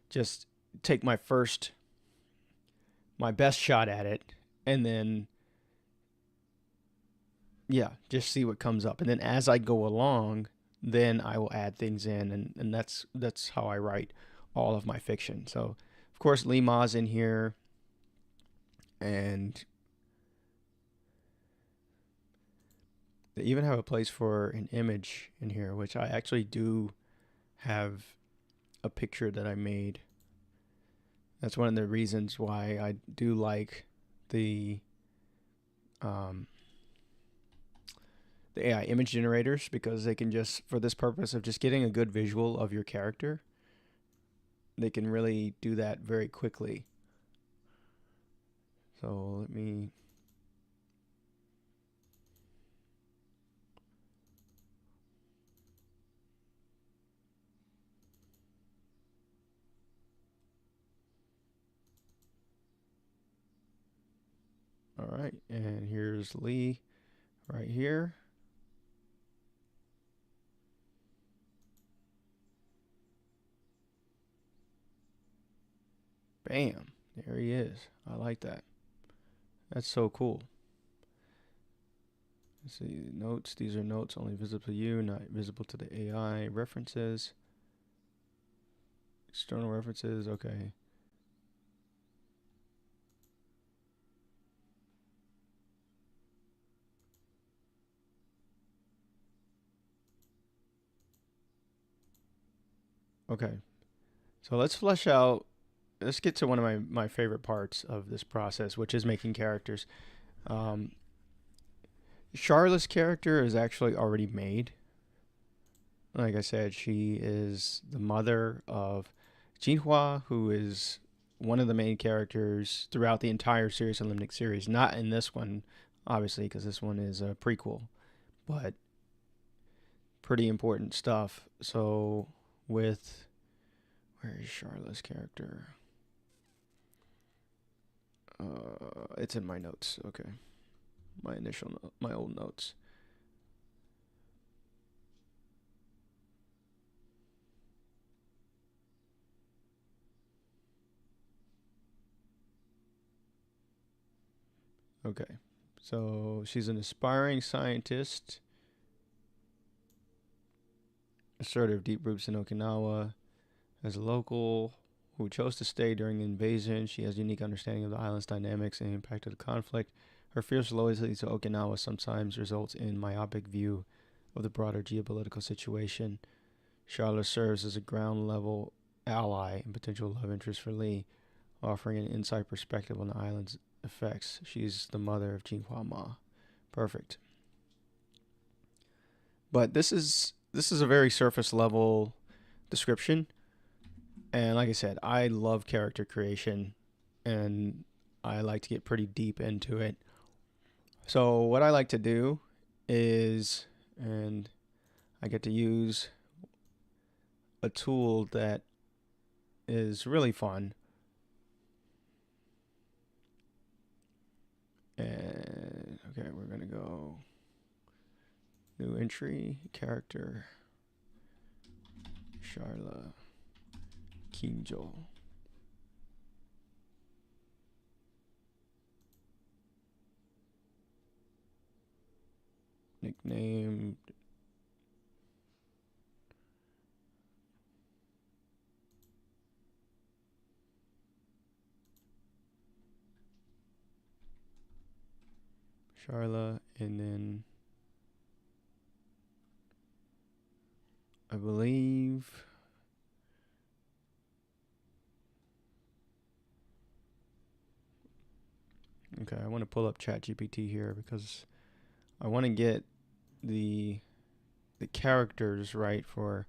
just take my best shot at it, and then just see what comes up. And then as I go along, then I will add things in, and that's how I write all of my fiction. So, of course, Lima's in here, and they even have a place for an image in here, which I actually do have a picture that I made. That's one of the reasons why I do like the AI image generators, because they can just, for this purpose of just getting a good visual of your character, they can really do that very quickly. So let me... All right, and here's Lee right here. Bam, there he is. I like that. That's so cool. Let's see, notes. These are notes only visible to you, not visible to the AI. References. External references, okay. Okay, so let's flesh out, let's get to one of my favorite parts of this process, which is making characters. Charlotte's character is actually already made. Like I said, she is the mother of Jinhua, who is one of the main characters throughout the entire Serious Olympic series. Not in this one, obviously, because this one is a prequel, but pretty important stuff. So with... where is Charlotte's character? It's in my notes. Okay, my old notes. Okay, so she's an aspiring scientist, assertive, deep roots in Okinawa, as a local, who chose to stay during the invasion. She has a unique understanding of the island's dynamics and the impact of the conflict. Her fierce loyalty to Okinawa sometimes results in myopic view of the broader geopolitical situation. Charlotte serves as a ground-level ally and potential love interest for Lee, offering an inside perspective on the island's effects. She's the mother of Jinhua Ma. Perfect. But this is a very surface level description. And like I said, I love character creation and I like to get pretty deep into it. So what I like to do is, and I get to use a tool that is really fun. And okay, we're gonna go new entry, character, Charla Kinjo. Nickname. Charla, and then I believe okay, I want to pull up ChatGPT here because I want to get the characters right for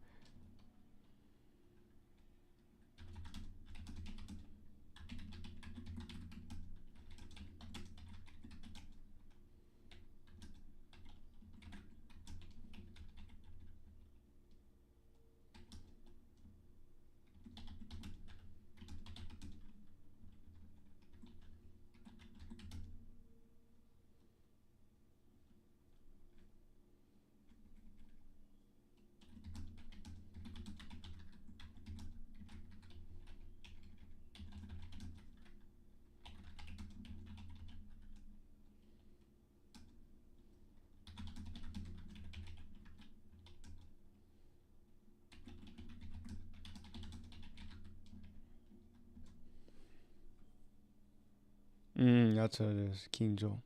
that's what it is, Kinjo.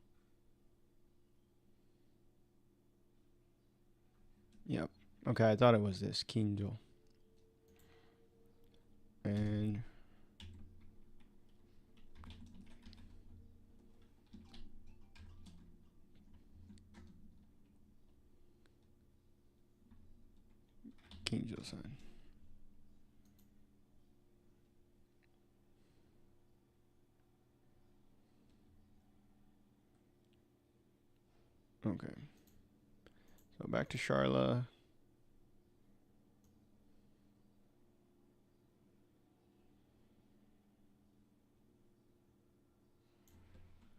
Yep. Okay, I thought it was this, Kinjo. And Kinjo-san. Okay. So back to Charla.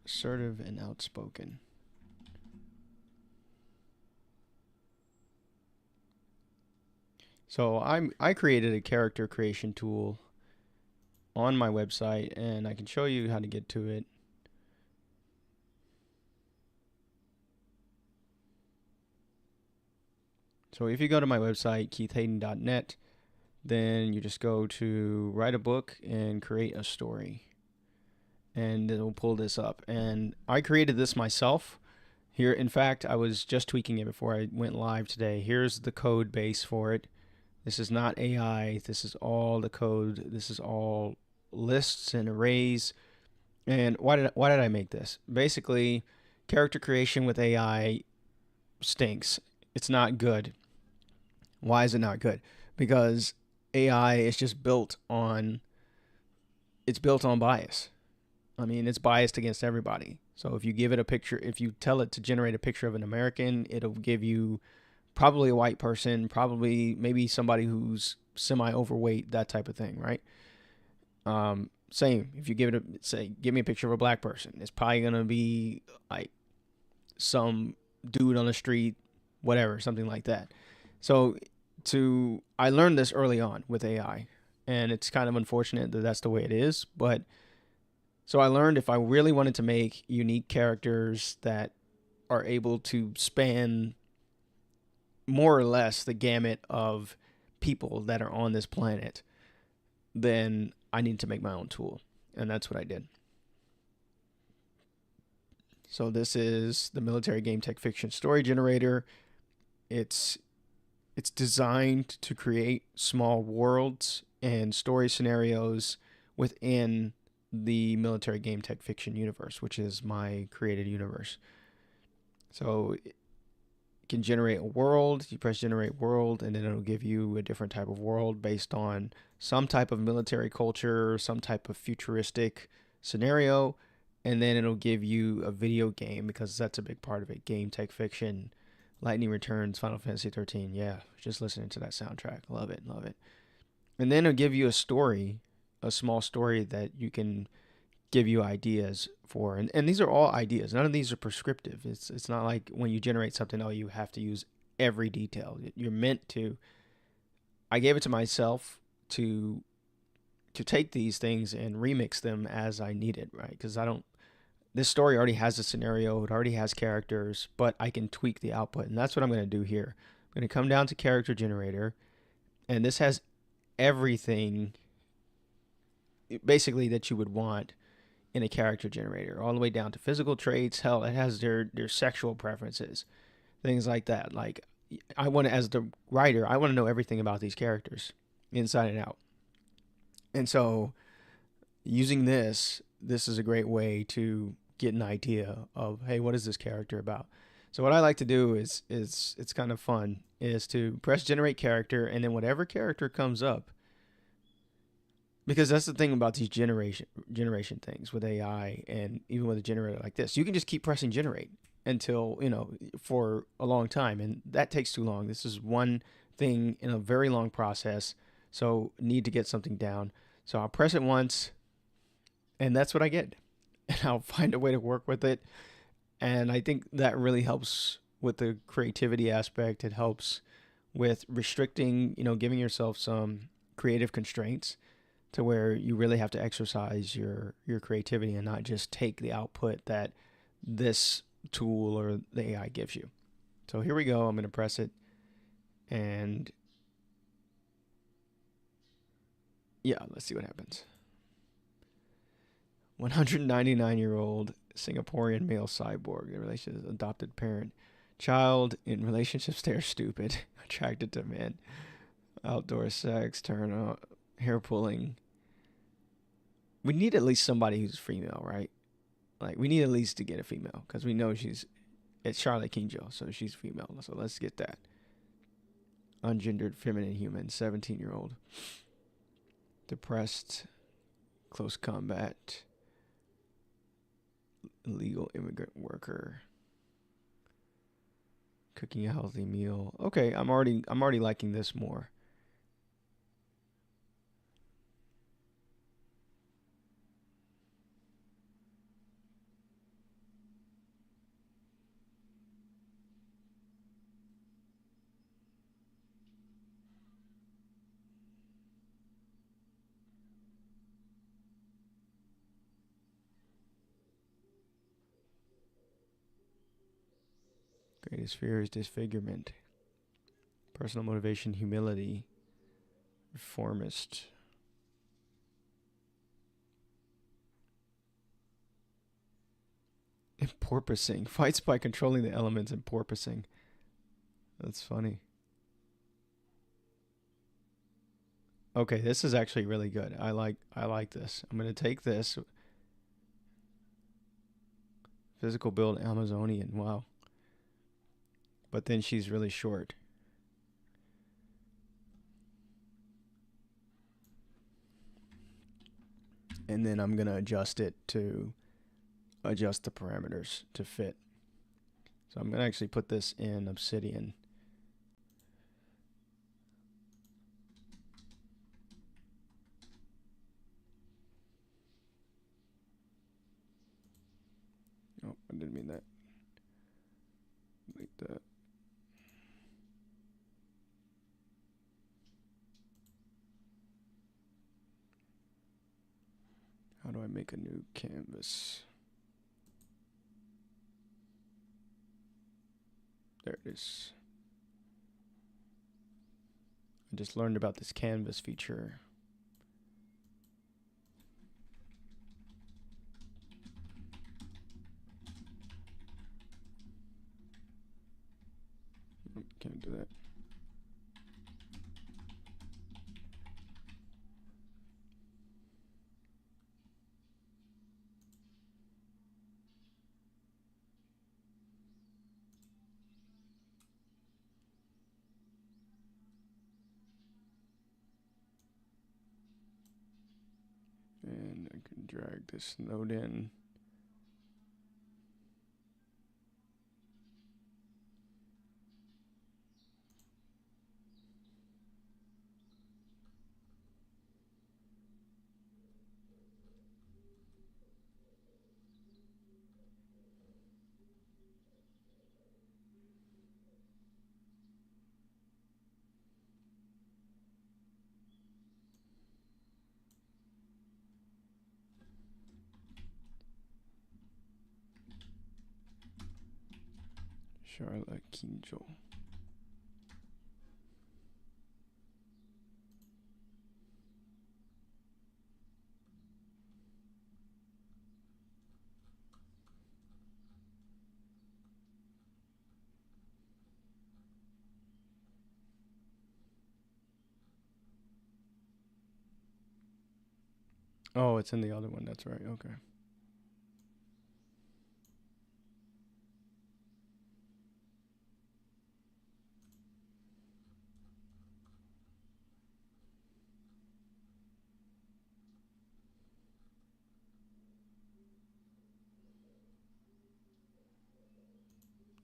Assertive and outspoken. So I created a character creation tool on my website, and I can show you how to get to it. So if you go to my website, keithhayden.net, then you just go to write a book and create a story. And it'll pull this up. And I created this myself. Here, in fact, I was just tweaking it before I went live today. Here's the code base for it. This is not AI. This is all the code. This is all lists and arrays. And why did I make this? Basically, character creation with AI stinks. It's not good. Why is it not good? Because AI is just built on bias. I mean, it's biased against everybody. So if you give it a picture, if you tell it to generate a picture of an American, it'll give you probably a white person, probably maybe somebody who's semi-overweight, that type of thing, right? Same, if you give me a picture of a black person, it's probably going to be like some dude on the street, whatever, something like that. So I learned this early on with AI, and it's kind of unfortunate that that's the way it is, but so I learned if I really wanted to make unique characters that are able to span more or less the gamut of people that are on this planet, then I needed to make my own tool, and that's what I did. So this is the military game tech fiction story generator. It's designed to create small worlds and story scenarios within the military game tech fiction universe, which is my created universe. So it can generate a world. You press generate world, and then it'll give you a different type of world based on some type of military culture, some type of futuristic scenario, and then it'll give you a video game, because that's a big part of it. Game tech fiction, Lightning Returns, Final Fantasy 13. Yeah, just listening to that soundtrack. Love it, love it. And then it'll give you a story, a small story that you can give you ideas for. And these are all ideas. None of these are prescriptive. It's not like when you generate something, oh, you have to use every detail. You're meant to. I gave it to myself to take these things and remix them as I need it, right? Because this story already has a scenario, it already has characters, but I can tweak the output. And that's what I'm going to do here. I'm going to come down to character generator, and this has everything basically that you would want in a character generator, all the way down to physical traits. Hell, it has their sexual preferences, things like that. Like, I want to, as the writer, I want to know everything about these characters inside and out. And so using this is a great way to get an idea of, hey, what is this character about? So what I like to do is it's kind of fun, is to press generate character, and then whatever character comes up, because that's the thing about these generation things with AI, and even with a generator like this, you can just keep pressing generate until, for a long time, and that takes too long. This is one thing in a very long process, so need to get something down. So I'll press it once, and that's what I get. And I'll find a way to work with it. And I think that really helps with the creativity aspect. It helps with restricting, giving yourself some creative constraints to where you really have to exercise your creativity and not just take the output that this tool or the AI gives you. So here we go. I'm going to press it. And yeah, let's see what happens. 199-year-old Singaporean male cyborg in relation to adopted parent. Child in relationships, they're stupid. Attracted to men. Outdoor sex, turn on, hair pulling. We need at least somebody who's female, right? Like, we need at least to get a female, because we know it's Charlotte Kinjo, so she's female. So let's get that. Ungendered feminine human, 17-year-old. Depressed, close combat. Illegal immigrant worker. Cooking a healthy meal. Okay, I'm already liking this more. Greatest fear is disfigurement. Personal motivation, humility. Reformist. And porpoising. Fights by controlling the elements and porpoising. That's funny. Okay, this is actually really good. I like this. I'm going to take this. Physical build, Amazonian. Wow. But then she's really short. And then I'm going to adjust the parameters to fit. So I'm going to actually put this in Obsidian. Oh, I didn't mean that. Like that. How do I make a new canvas? There it is. I just learned about this canvas feature. Don't do that. And I can drag this node in. Charlotte Kinjo. Oh, it's in the other one. That's right. Okay.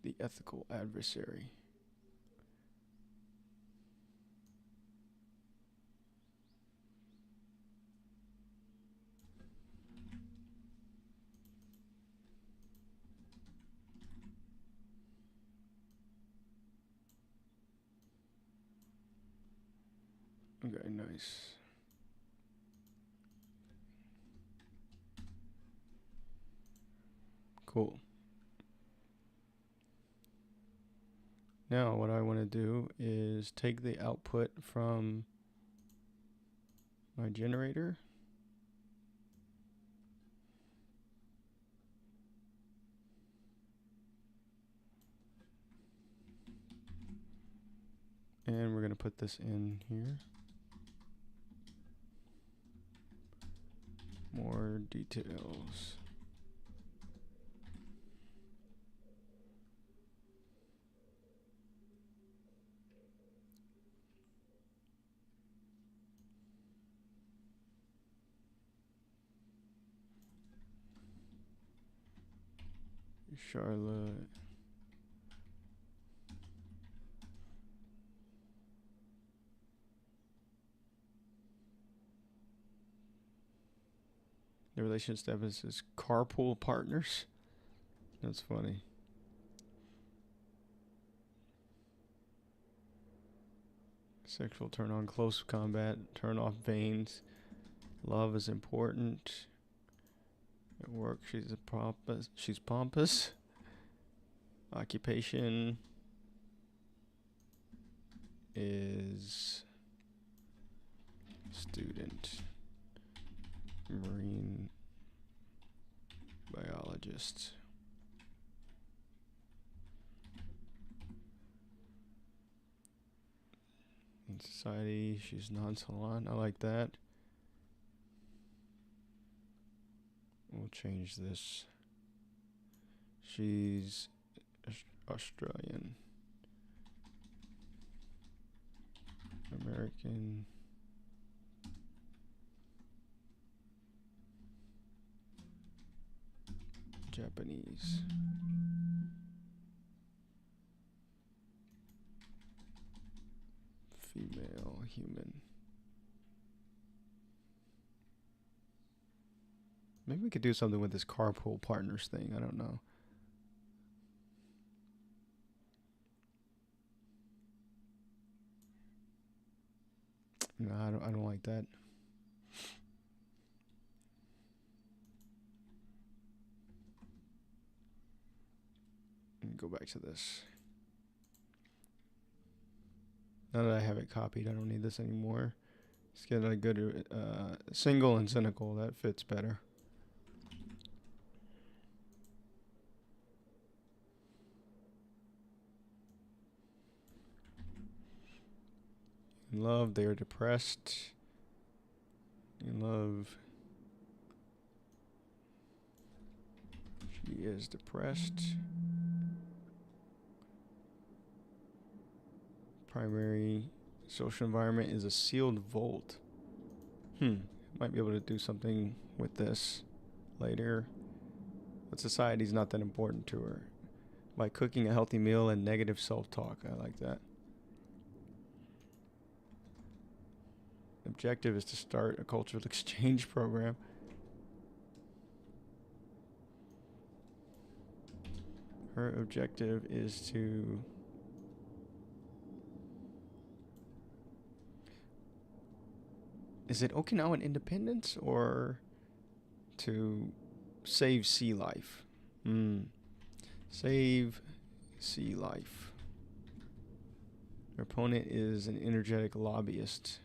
The ethical adversary. Okay, nice. Cool. Now what I want to do is take the output from my generator. And we're going to put this in here. More details. Charlotte. The relationship status is carpool partners. That's funny. Sexual turn on, close combat, turn off veins. Love is important. At work, she's pompous. Occupation is student. Marine biologist. In society, she's nonchalant. I like that. We'll change this. She's Australian. American. Japanese. Female human. Maybe we could do something with this carpool partners thing. I don't know. No, I don't like that. Go back to this. Now that I have it copied, I don't need this anymore. Let's get a good single and cynical. That fits better. In love, they are depressed. In love, she is depressed. Primary social environment is a sealed vault. Might be able to do something with this later. But society's not that important to her. By cooking a healthy meal and negative self-talk. I like that. Objective is to start a cultural exchange program. Her objective is to is it Okinawan independence or to save sea life? Save sea life. Her opponent is an energetic lobbyist.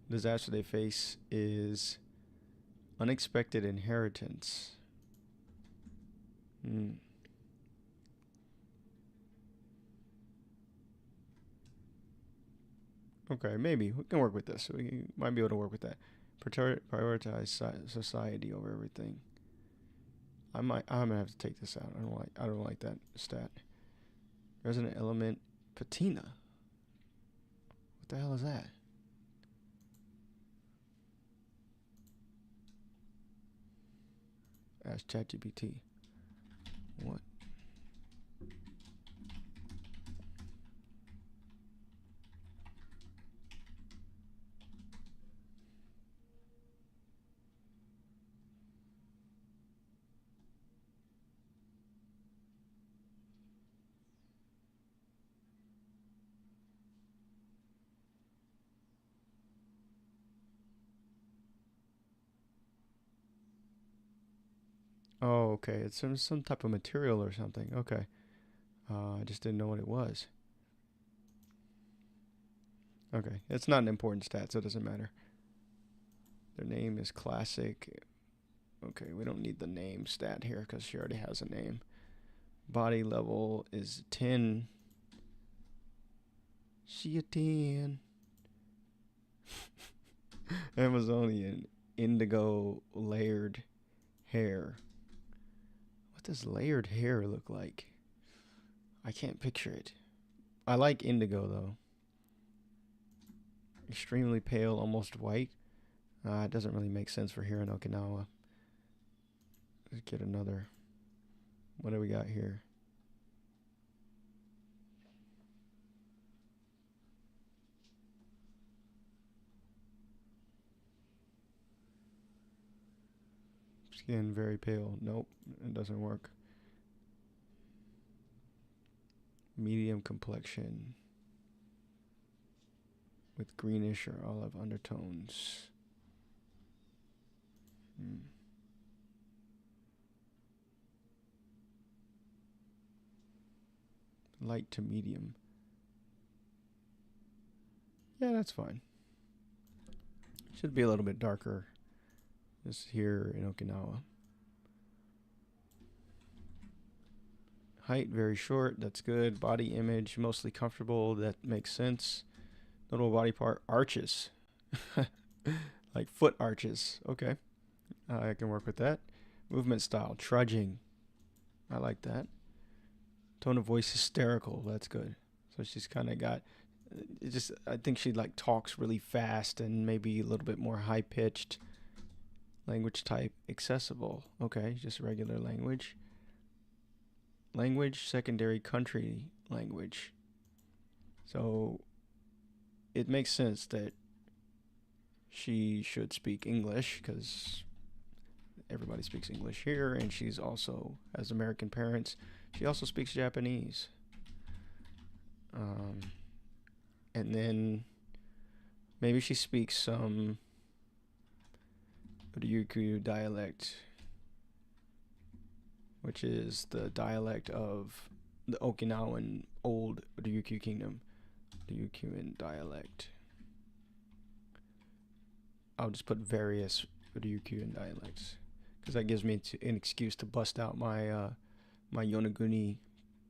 The disaster they face is unexpected inheritance. Okay, maybe we can work with this. We might be able to work with that. Prioritize society over everything. I'm gonna have to take this out. I don't like that stat. Resident element patina. What the hell is that? Ask ChatGPT. What? Oh, okay. It's some type of material or something. Okay. I just didn't know what it was. Okay. It's not an important stat, so it doesn't matter. Their name is classic. Okay, we don't need the name stat here because she already has a name. Body level is 10. She a 10. Amazonian indigo layered hair. What does layered hair look like? I can't picture it. I like indigo though. Extremely pale, almost white. It doesn't really make sense for here in Okinawa. Let's get another. What do we got here? Skin very pale. Nope, it doesn't work. Medium complexion with greenish or olive undertones. Light to medium. Yeah, that's fine. Should be a little bit darker. This here in Okinawa. Height very short. That's good. Body image mostly comfortable. That makes sense. Little body part arches. Like foot arches. Okay. I can work with that. Movement style trudging. I like that. Tone of voice hysterical. That's good. So she's kind of got it just I think she like talks really fast and maybe a little bit more high pitched. Language type accessible. Okay, just regular language. Language secondary country language. So it makes sense that she should speak English because everybody speaks English here, and she's also has American parents. She also speaks Japanese. And then maybe she speaks some Ryukyu dialect, which is the dialect of the Okinawan old Ryukyu kingdom. Ryukyuan dialect. I'll just put various Ryukyuan dialects because that gives me an excuse to bust out my my Yonaguni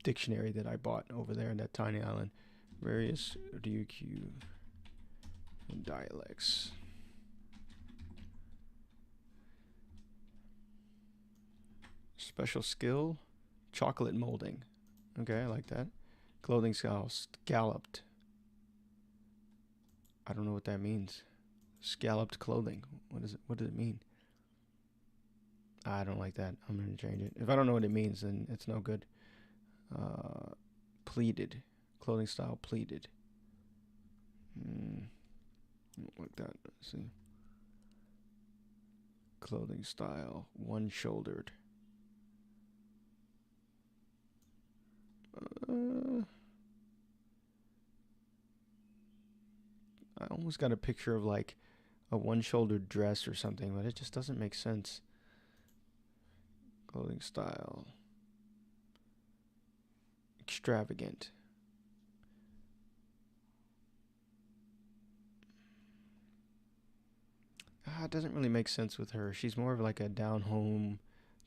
dictionary that I bought over there in that tiny island. Various Ryukyu and dialects. Special skill, chocolate molding. Okay, I like that. Clothing style, scalloped. I don't know what that means. Scalloped clothing. What is it? What does it mean? I don't like that. I'm gonna change it. If I don't know what it means, then it's no good. Pleated. Clothing style, pleated. Like that. Let's see. Clothing style, one-shouldered. I almost got a picture of like a one-shouldered dress or something, but it just doesn't make sense. Clothing style. Extravagant. It doesn't really make sense with her. She's more of like a down-home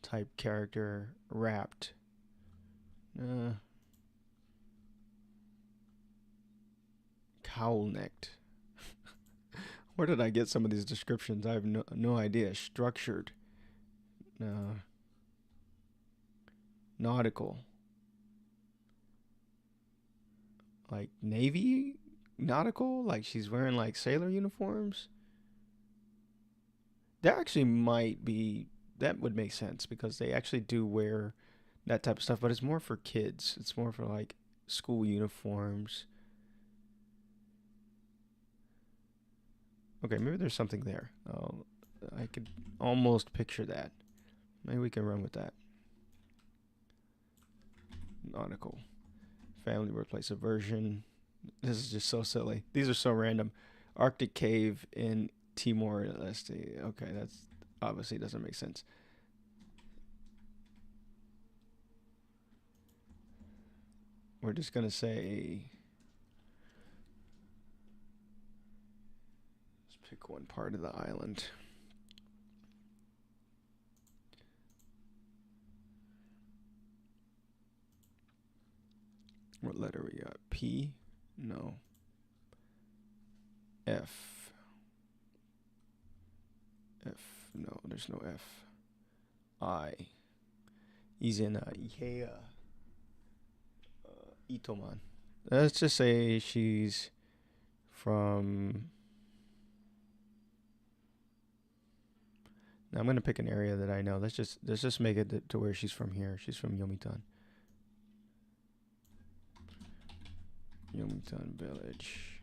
type character, wrapped. Cowl-necked. Where did I get some of these descriptions? I have no idea. Structured. Nautical. Like Navy? Nautical? Like she's wearing like sailor uniforms? That actually might be... That would make sense because they actually do wear that type of stuff, but it's more for kids. It's more for like school uniforms. Okay, maybe there's something there. I could almost picture that. Maybe we can run with that. Nautical. Family, workplace, aversion. This is just so silly. These are so random. Arctic cave in Timor-Leste. Okay, that's obviously doesn't make sense. We're just going to say... Let's pick one part of the island. What letter we got? P? No. F. F. No, there's no F. I. Izena. Ikea. Itoman. Let's just say she's from... Now I'm going to pick an area that I know. Let's just make it to where she's from here. She's from Yomitan. Yomitan Village.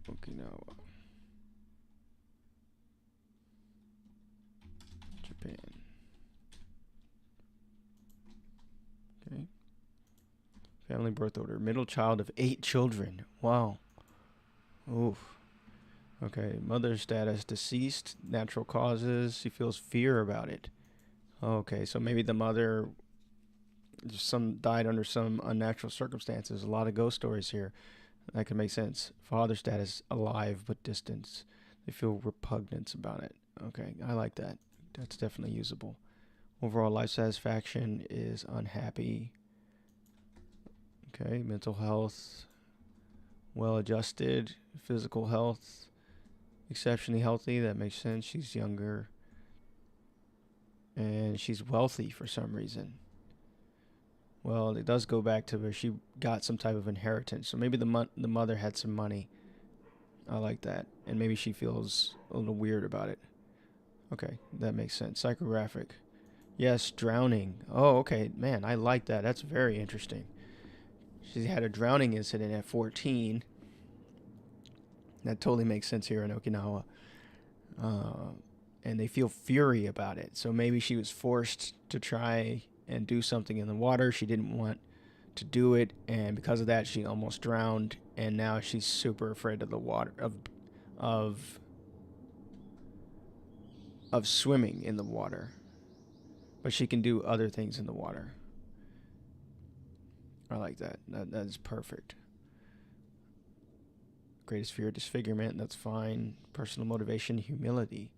Okinawa. Japan. Okay. Family birth order. Middle child of 8 children. Wow. Oof. Okay. Mother status deceased. Natural causes. She feels fear about it. Okay. So maybe the mother died under some unnatural circumstances. A lot of ghost stories here. That could make sense. Father status alive but distant. They feel repugnance about it. Okay. I like that. That's definitely usable. Overall life satisfaction is unhappy. Okay, mental health, well adjusted, physical health, exceptionally healthy. That makes sense. She's younger. And she's wealthy for some reason. Well, it does go back to where she got some type of inheritance. So maybe the mother had some money. I like that. And maybe she feels a little weird about it. Okay, that makes sense. Psychographic. Yes, drowning. Oh, okay. Man, I like that. That's very interesting. She had a drowning incident at 14. That totally makes sense here in Okinawa. And they feel fury about it. So maybe she was forced to try and do something in the water. She didn't want to do it. And because of that, she almost drowned. And now she's super afraid of the water, of swimming in the water. But she can do other things in the water. I like that. That is perfect. Greatest fear, disfigurement. That's fine. Personal motivation, humility.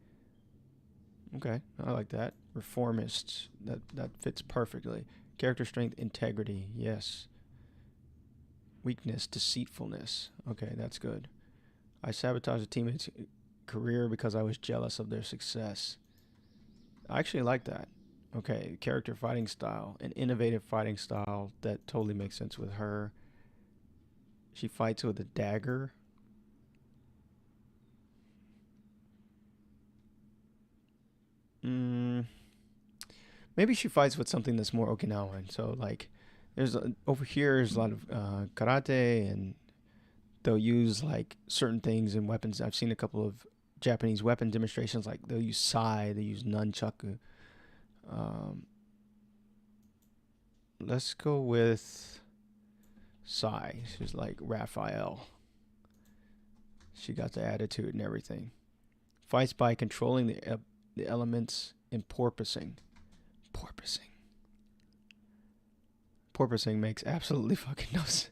Okay, I like that. Reformist. That fits perfectly. Character strength, integrity. Yes. Weakness, deceitfulness. Okay, that's good. I sabotaged a teammate's career because I was jealous of their success. I actually like that. Okay, character fighting style. An innovative fighting style that totally makes sense with her. She fights with a dagger. Maybe she fights with something that's more Okinawan. So like, over here is a lot of karate, and they'll use like certain things and weapons. I've seen a couple of Japanese weapon demonstrations. Like they'll use sai, they use nunchaku. Um, let's go with sai. She's like Raphael. She got the attitude and everything. Fights by controlling the elements and porpoising. Porpoising. Porpoising makes absolutely fucking no sense.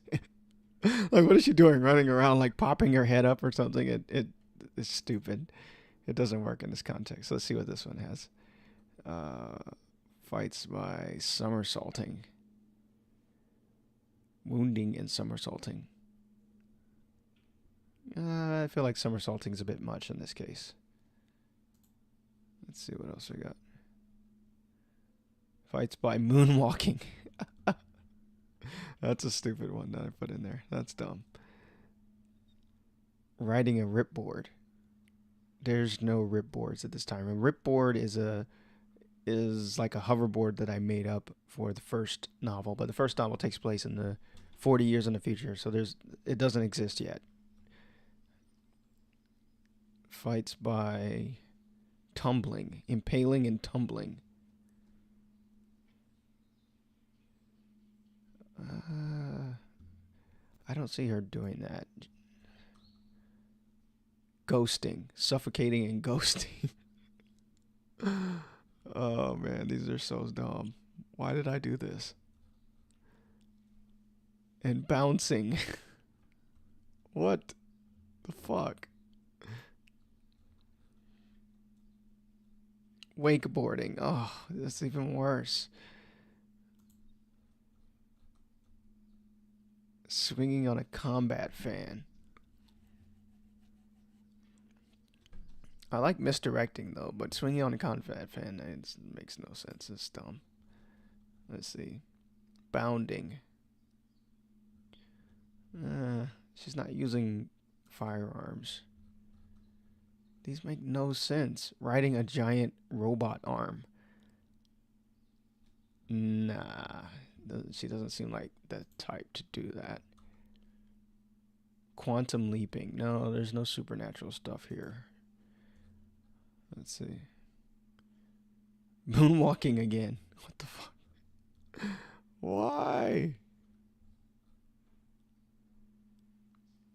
Like, what is she doing? Running around like popping her head up or something? It is stupid. It doesn't work in this context. Let's see what this one has. Fights by somersaulting. Wounding and somersaulting. I feel like somersaulting is a bit much in this case. Let's see what else we got. Fights by moonwalking. That's a stupid one that I put in there. That's dumb. Riding a ripboard. There's no ripboards at this time. A ripboard is like a hoverboard that I made up for the first novel, but the first novel takes place in the 40 years in the future, so it doesn't exist yet. Fights by tumbling, impaling and tumbling. I don't see her doing that. Ghosting, suffocating and ghosting. Oh man, these are so dumb. Why did I do this? And bouncing. What the fuck? Wakeboarding. Oh, that's even worse. Swinging on a combat fan. I like misdirecting though, but swinging on a combat fan, it makes no sense. It's dumb. Let's see. Bounding. She's not using firearms. These make no sense. Riding a giant robot arm. Nah. She doesn't seem like the type to do that. Quantum leaping. No, there's no supernatural stuff here. Let's see. Moonwalking again. What the fuck? Why?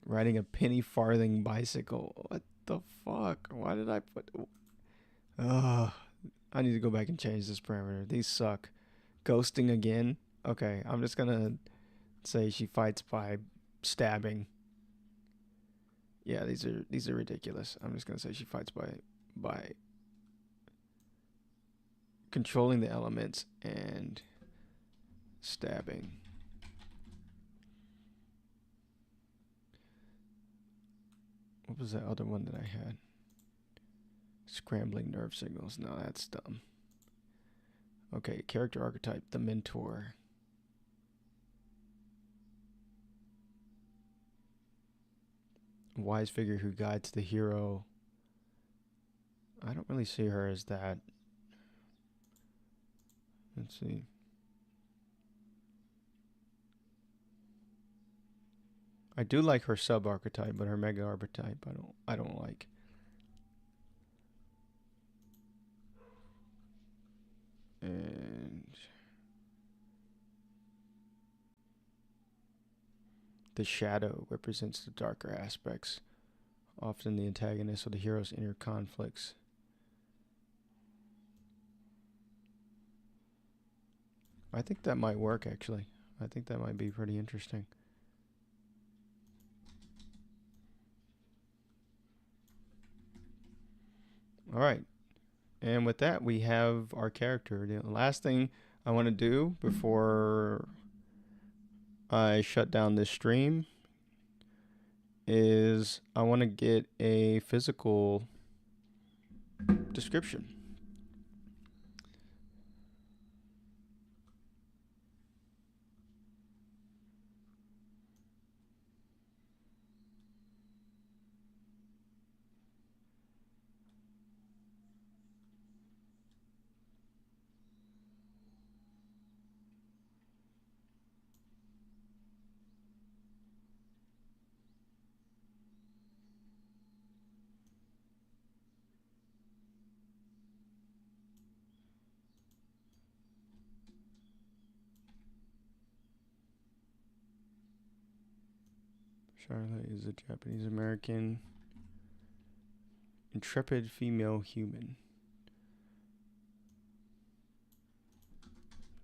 Riding a penny farthing bicycle. What the fuck? Why did I put... Ugh. I need to go back and change this parameter. These suck. Ghosting again. Okay, I'm just gonna say she fights by stabbing. Yeah, these are ridiculous. I'm just gonna say she fights by controlling the elements and stabbing. What was that other one that I had? Scrambling nerve signals. No, that's dumb. Okay, character archetype, the mentor. Wise figure who guides the hero. I don't really see her as that. Let's see. I do like her sub archetype, but her mega archetype I don't like. And the shadow represents the darker aspects, often the antagonist or the hero's inner conflicts. I think that might work, actually. I think that might be pretty interesting. All right. And with that, we have our character. The last thing I want to do before I shut down this stream is I want to get a physical description. Charlotte is a Japanese American intrepid female human.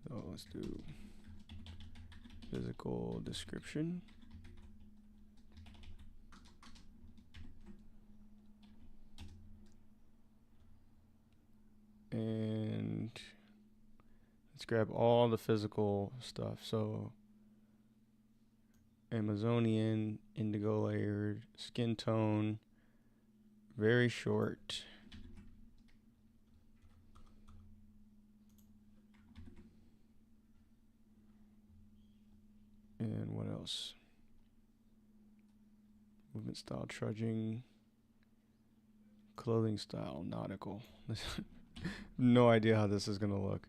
So let's do physical description. And let's grab all the physical stuff. So Amazonian, indigo layered, skin tone, very short. And what else? Movement style, trudging. Clothing style, nautical. No idea how this is gonna look.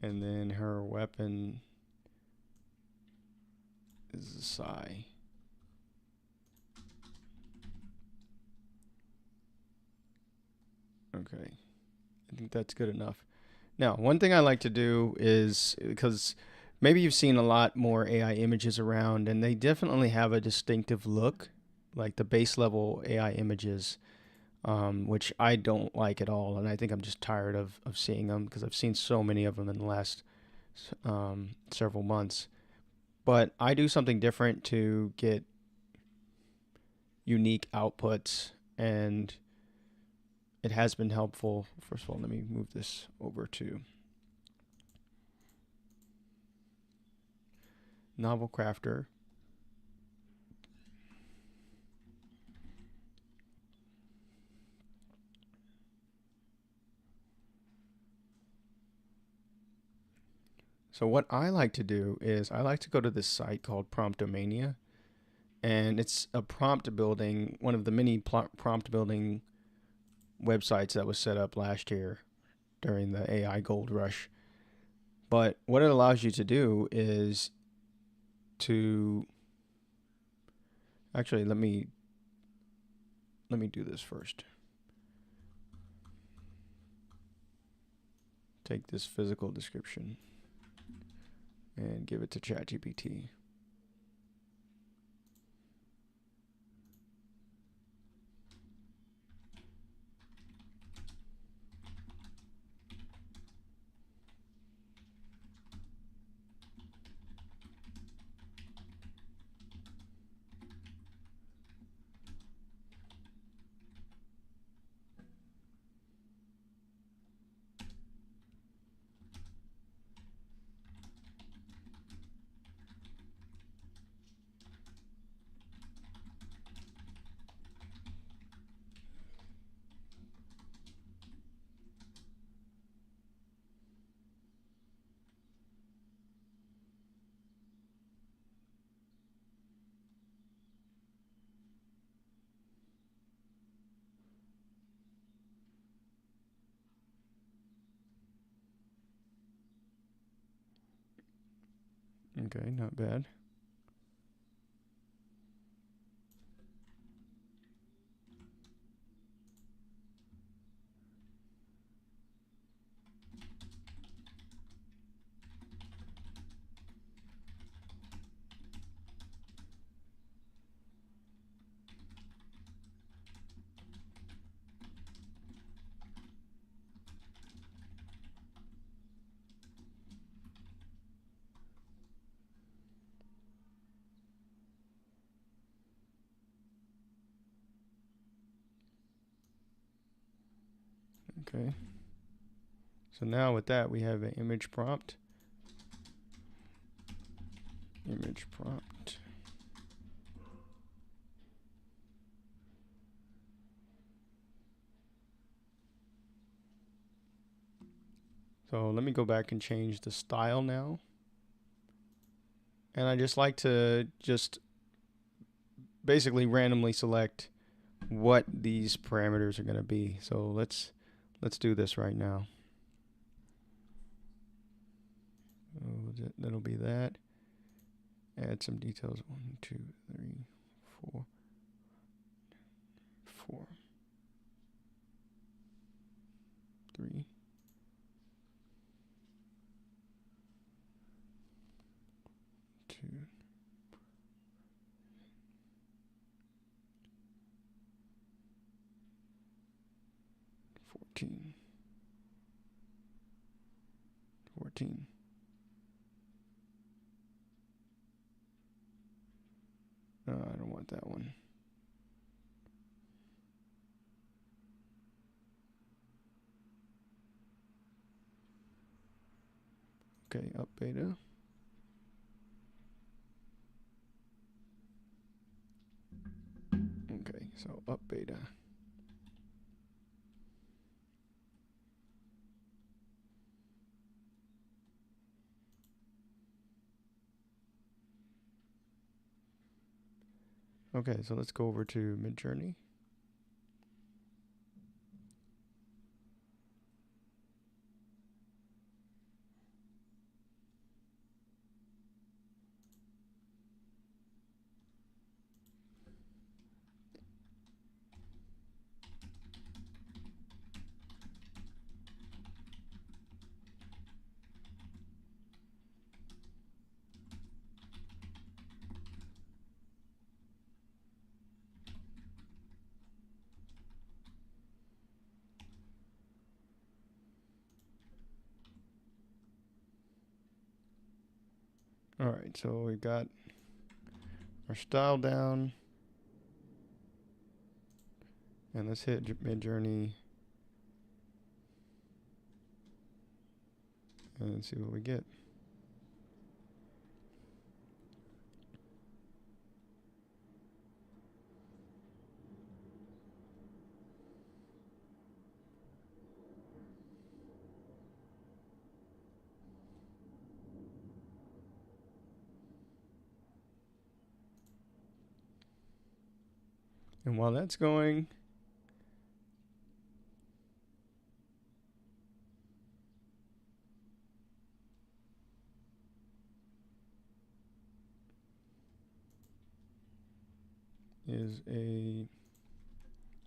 And then her weapon is a sai. Okay, I think that's good enough. Now, one thing I like to do is, because maybe you've seen a lot more AI images around, and they definitely have a distinctive look, like the base level AI images, which I don't like at all, and I think I'm just tired of seeing them because I've seen so many of them in the last several months. But I do something different to get unique outputs, and it has been helpful. First of all, let me move this over to Novelcrafter. So what I like to do is I like to go to this site called Promptomania, and it's a prompt building, one of the many prompt building websites that was set up last year during the AI gold rush. But what it allows you to do is to actually let me do this first. Take this physical description and give it to ChatGPT. Okay, not bad. Okay. So now with that, we have an image prompt. Image prompt. So let me go back and change the style now. And I just like to just basically randomly select what these parameters are going to be. So let's do this right now. Oh, that'll be that. Add some details. 1, 2, 3, 4, 4, 3. 2. 14. 14. I don't want that one. Okay, up beta. Okay, so up beta. Okay, so let's go over to Midjourney. All right, so we've got our style down. And let's hit Midjourney. And see what we get. And while that's going,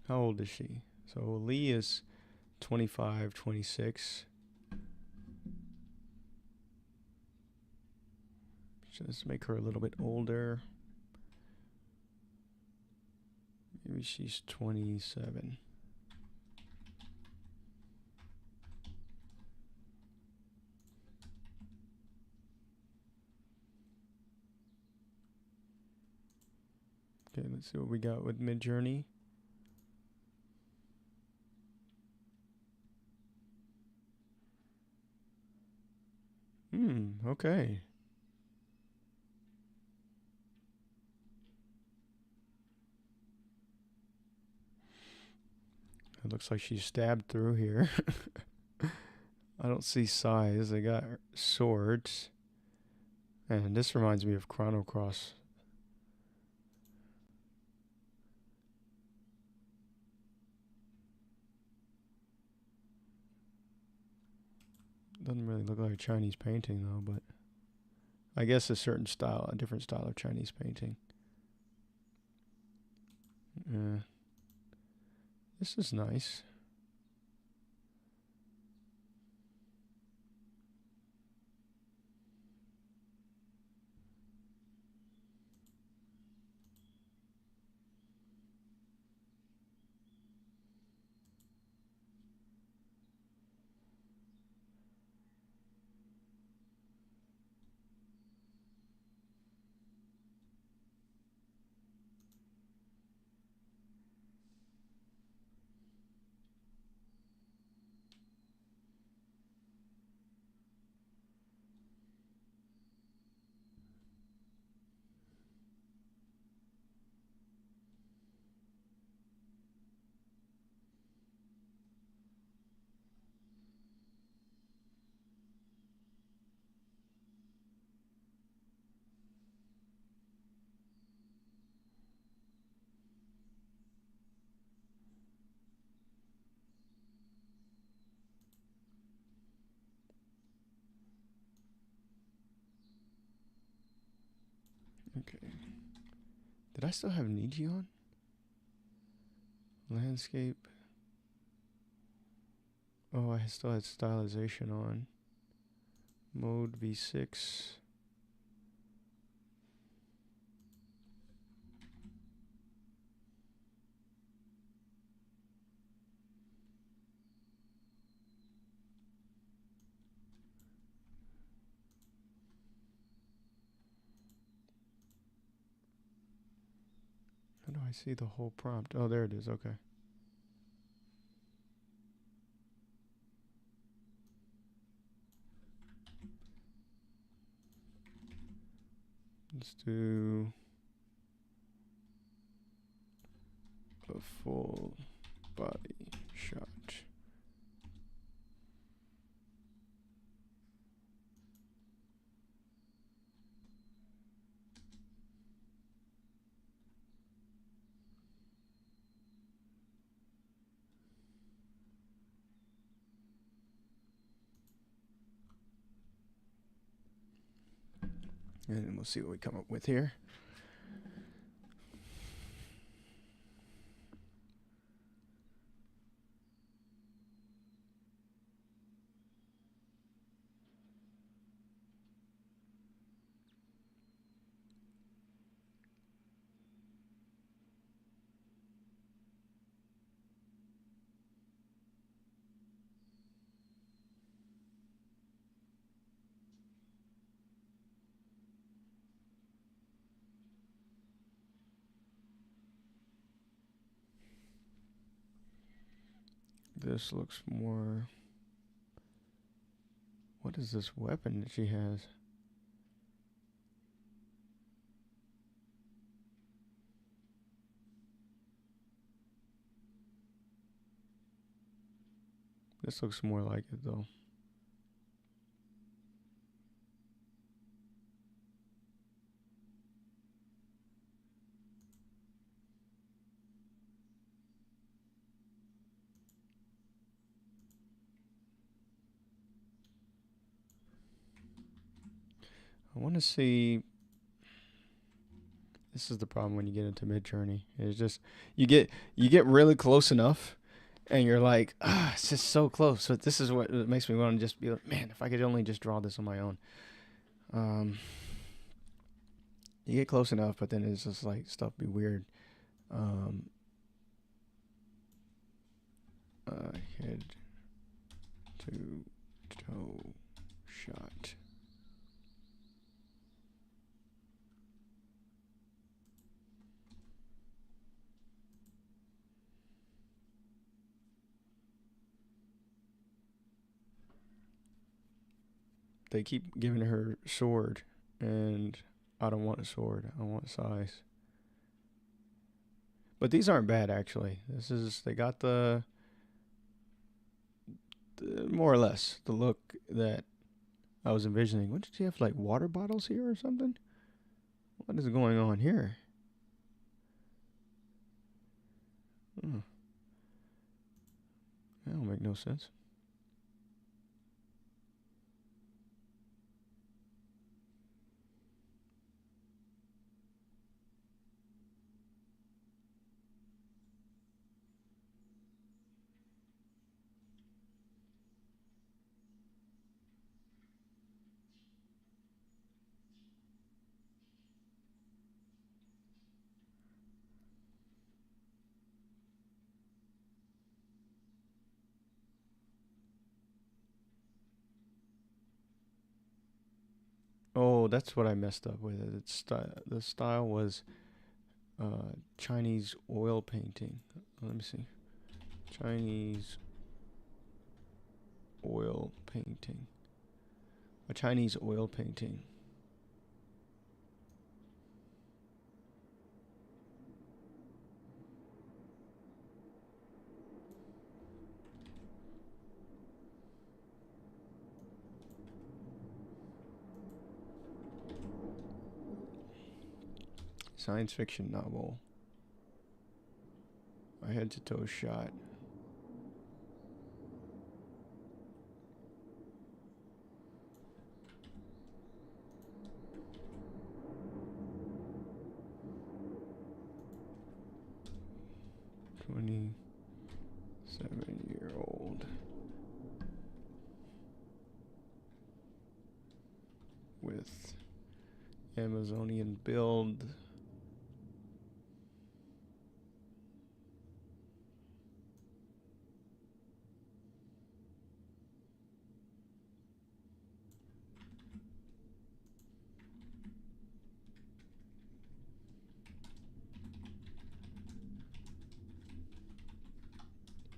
how old is she? So Lee is 25, 26. Just make her a little bit older. Maybe she's 27. Okay, let's see what we got with Midjourney. Okay. It looks like she's stabbed through here. I don't see size. They got swords. And this reminds me of Chrono Cross. Doesn't really look like a Chinese painting though, but I guess a different style of Chinese painting. This is nice. Okay. Did I still have Niji on? Landscape. Oh, I still had stylization on. Mode V6. How do I see the whole prompt? Oh, there it is. Okay. Let's do a full body shot. And we'll see what we come up with here. This looks more... What is this weapon that she has? This looks more like it though. I want to see... This is the problem when you get into Midjourney. It's just you get really close enough, and you're like, it's just so close. So this is what makes me want to just be like, man, if I could only just draw this on my own. You get close enough, but then it's just like stuff be weird. Head to toe shot. They keep giving her sword, and I don't want a sword. I want size. But these aren't bad, actually. They got the more or less the look that I was envisioning. What did she have, like water bottles here or something? What is going on here? That don't make no sense. Oh, that's what I messed up with it. The style was Chinese oil painting. Let me see. Chinese oil painting. A Chinese oil painting. Science fiction novel. I head to toe shot. 27-year-old with Amazonian build.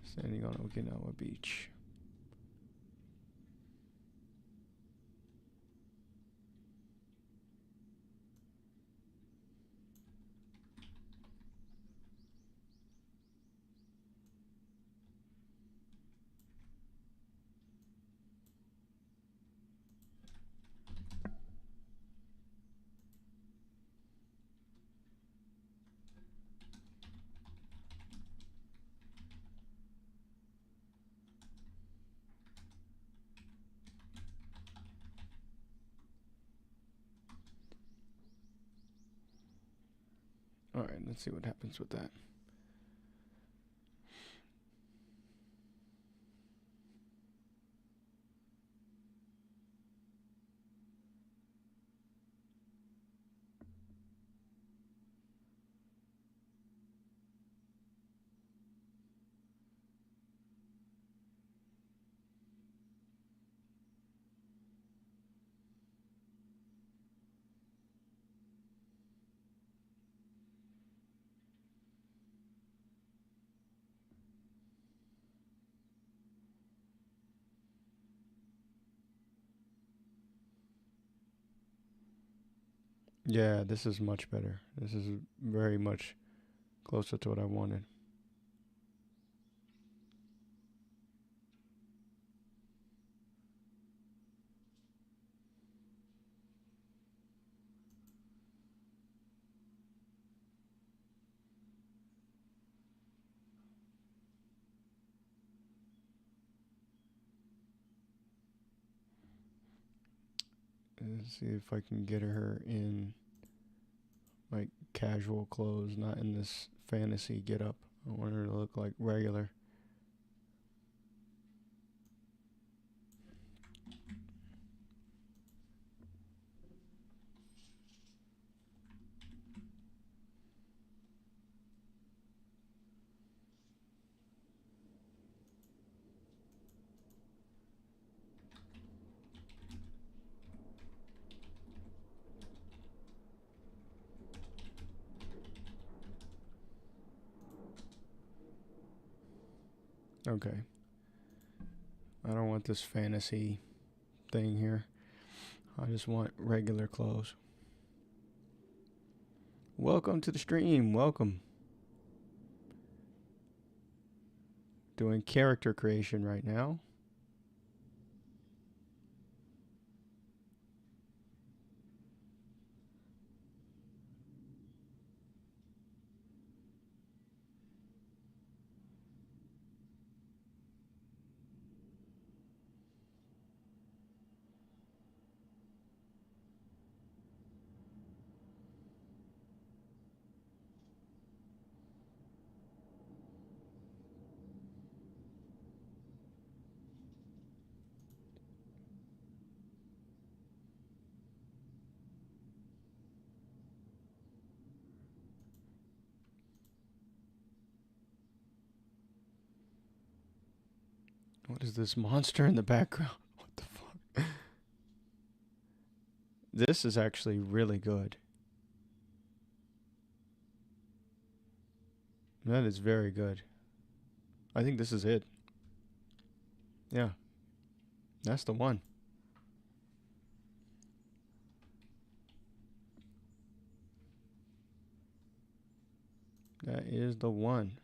Standing on Okinawa Beach. All right, let's see what happens with that. Yeah, this is much better. This is very much closer to what I wanted. Let's see if I can get her in like casual clothes, not in this fantasy get up. I want her to look like regular. Okay. I don't want this fantasy thing here. I just want regular clothes. Welcome to the stream. Welcome. Doing character creation right now. What is this monster in the background? What the fuck? This is actually really good. That is very good. I think this is it. Yeah. That's the one. That is the one.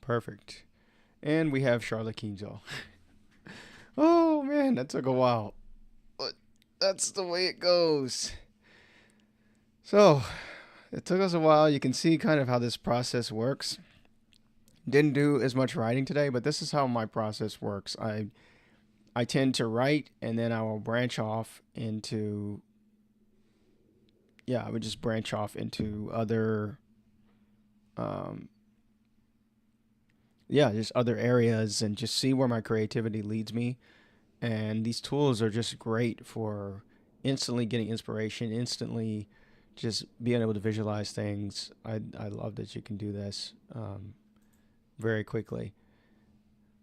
Perfect. And we have Charlotte Kinzo. Oh man, that took a while. What? That's the way it goes. So it took us a while. You can see kind of how this process works. Didn't do as much writing today, but this is how my process works. I tend to write and then I will branch off into, yeah, I would just branch off into other, um, yeah, just other areas and just see where my creativity leads me. And these tools are just great for instantly getting inspiration, instantly just being able to visualize things. I love that you can do this very quickly.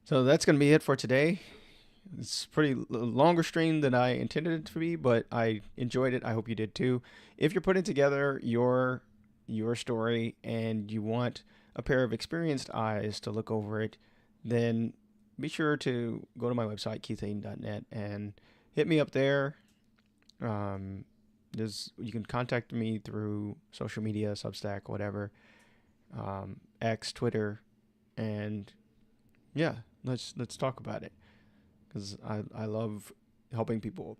So that's going to be it for today. It's pretty longer stream than I intended it to be, but I enjoyed it. I hope you did too. If you're putting together your story and you want a pair of experienced eyes to look over it, then be sure to go to my website keithayden.net and hit me up there. Um, you can contact me through social media, Substack, whatever, X, Twitter, and yeah, let's talk about it because I love helping people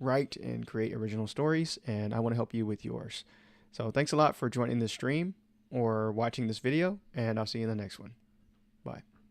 write and create original stories, and I want to help you with yours. So thanks a lot for joining this stream or watching this video, and I'll see you in the next one. Bye.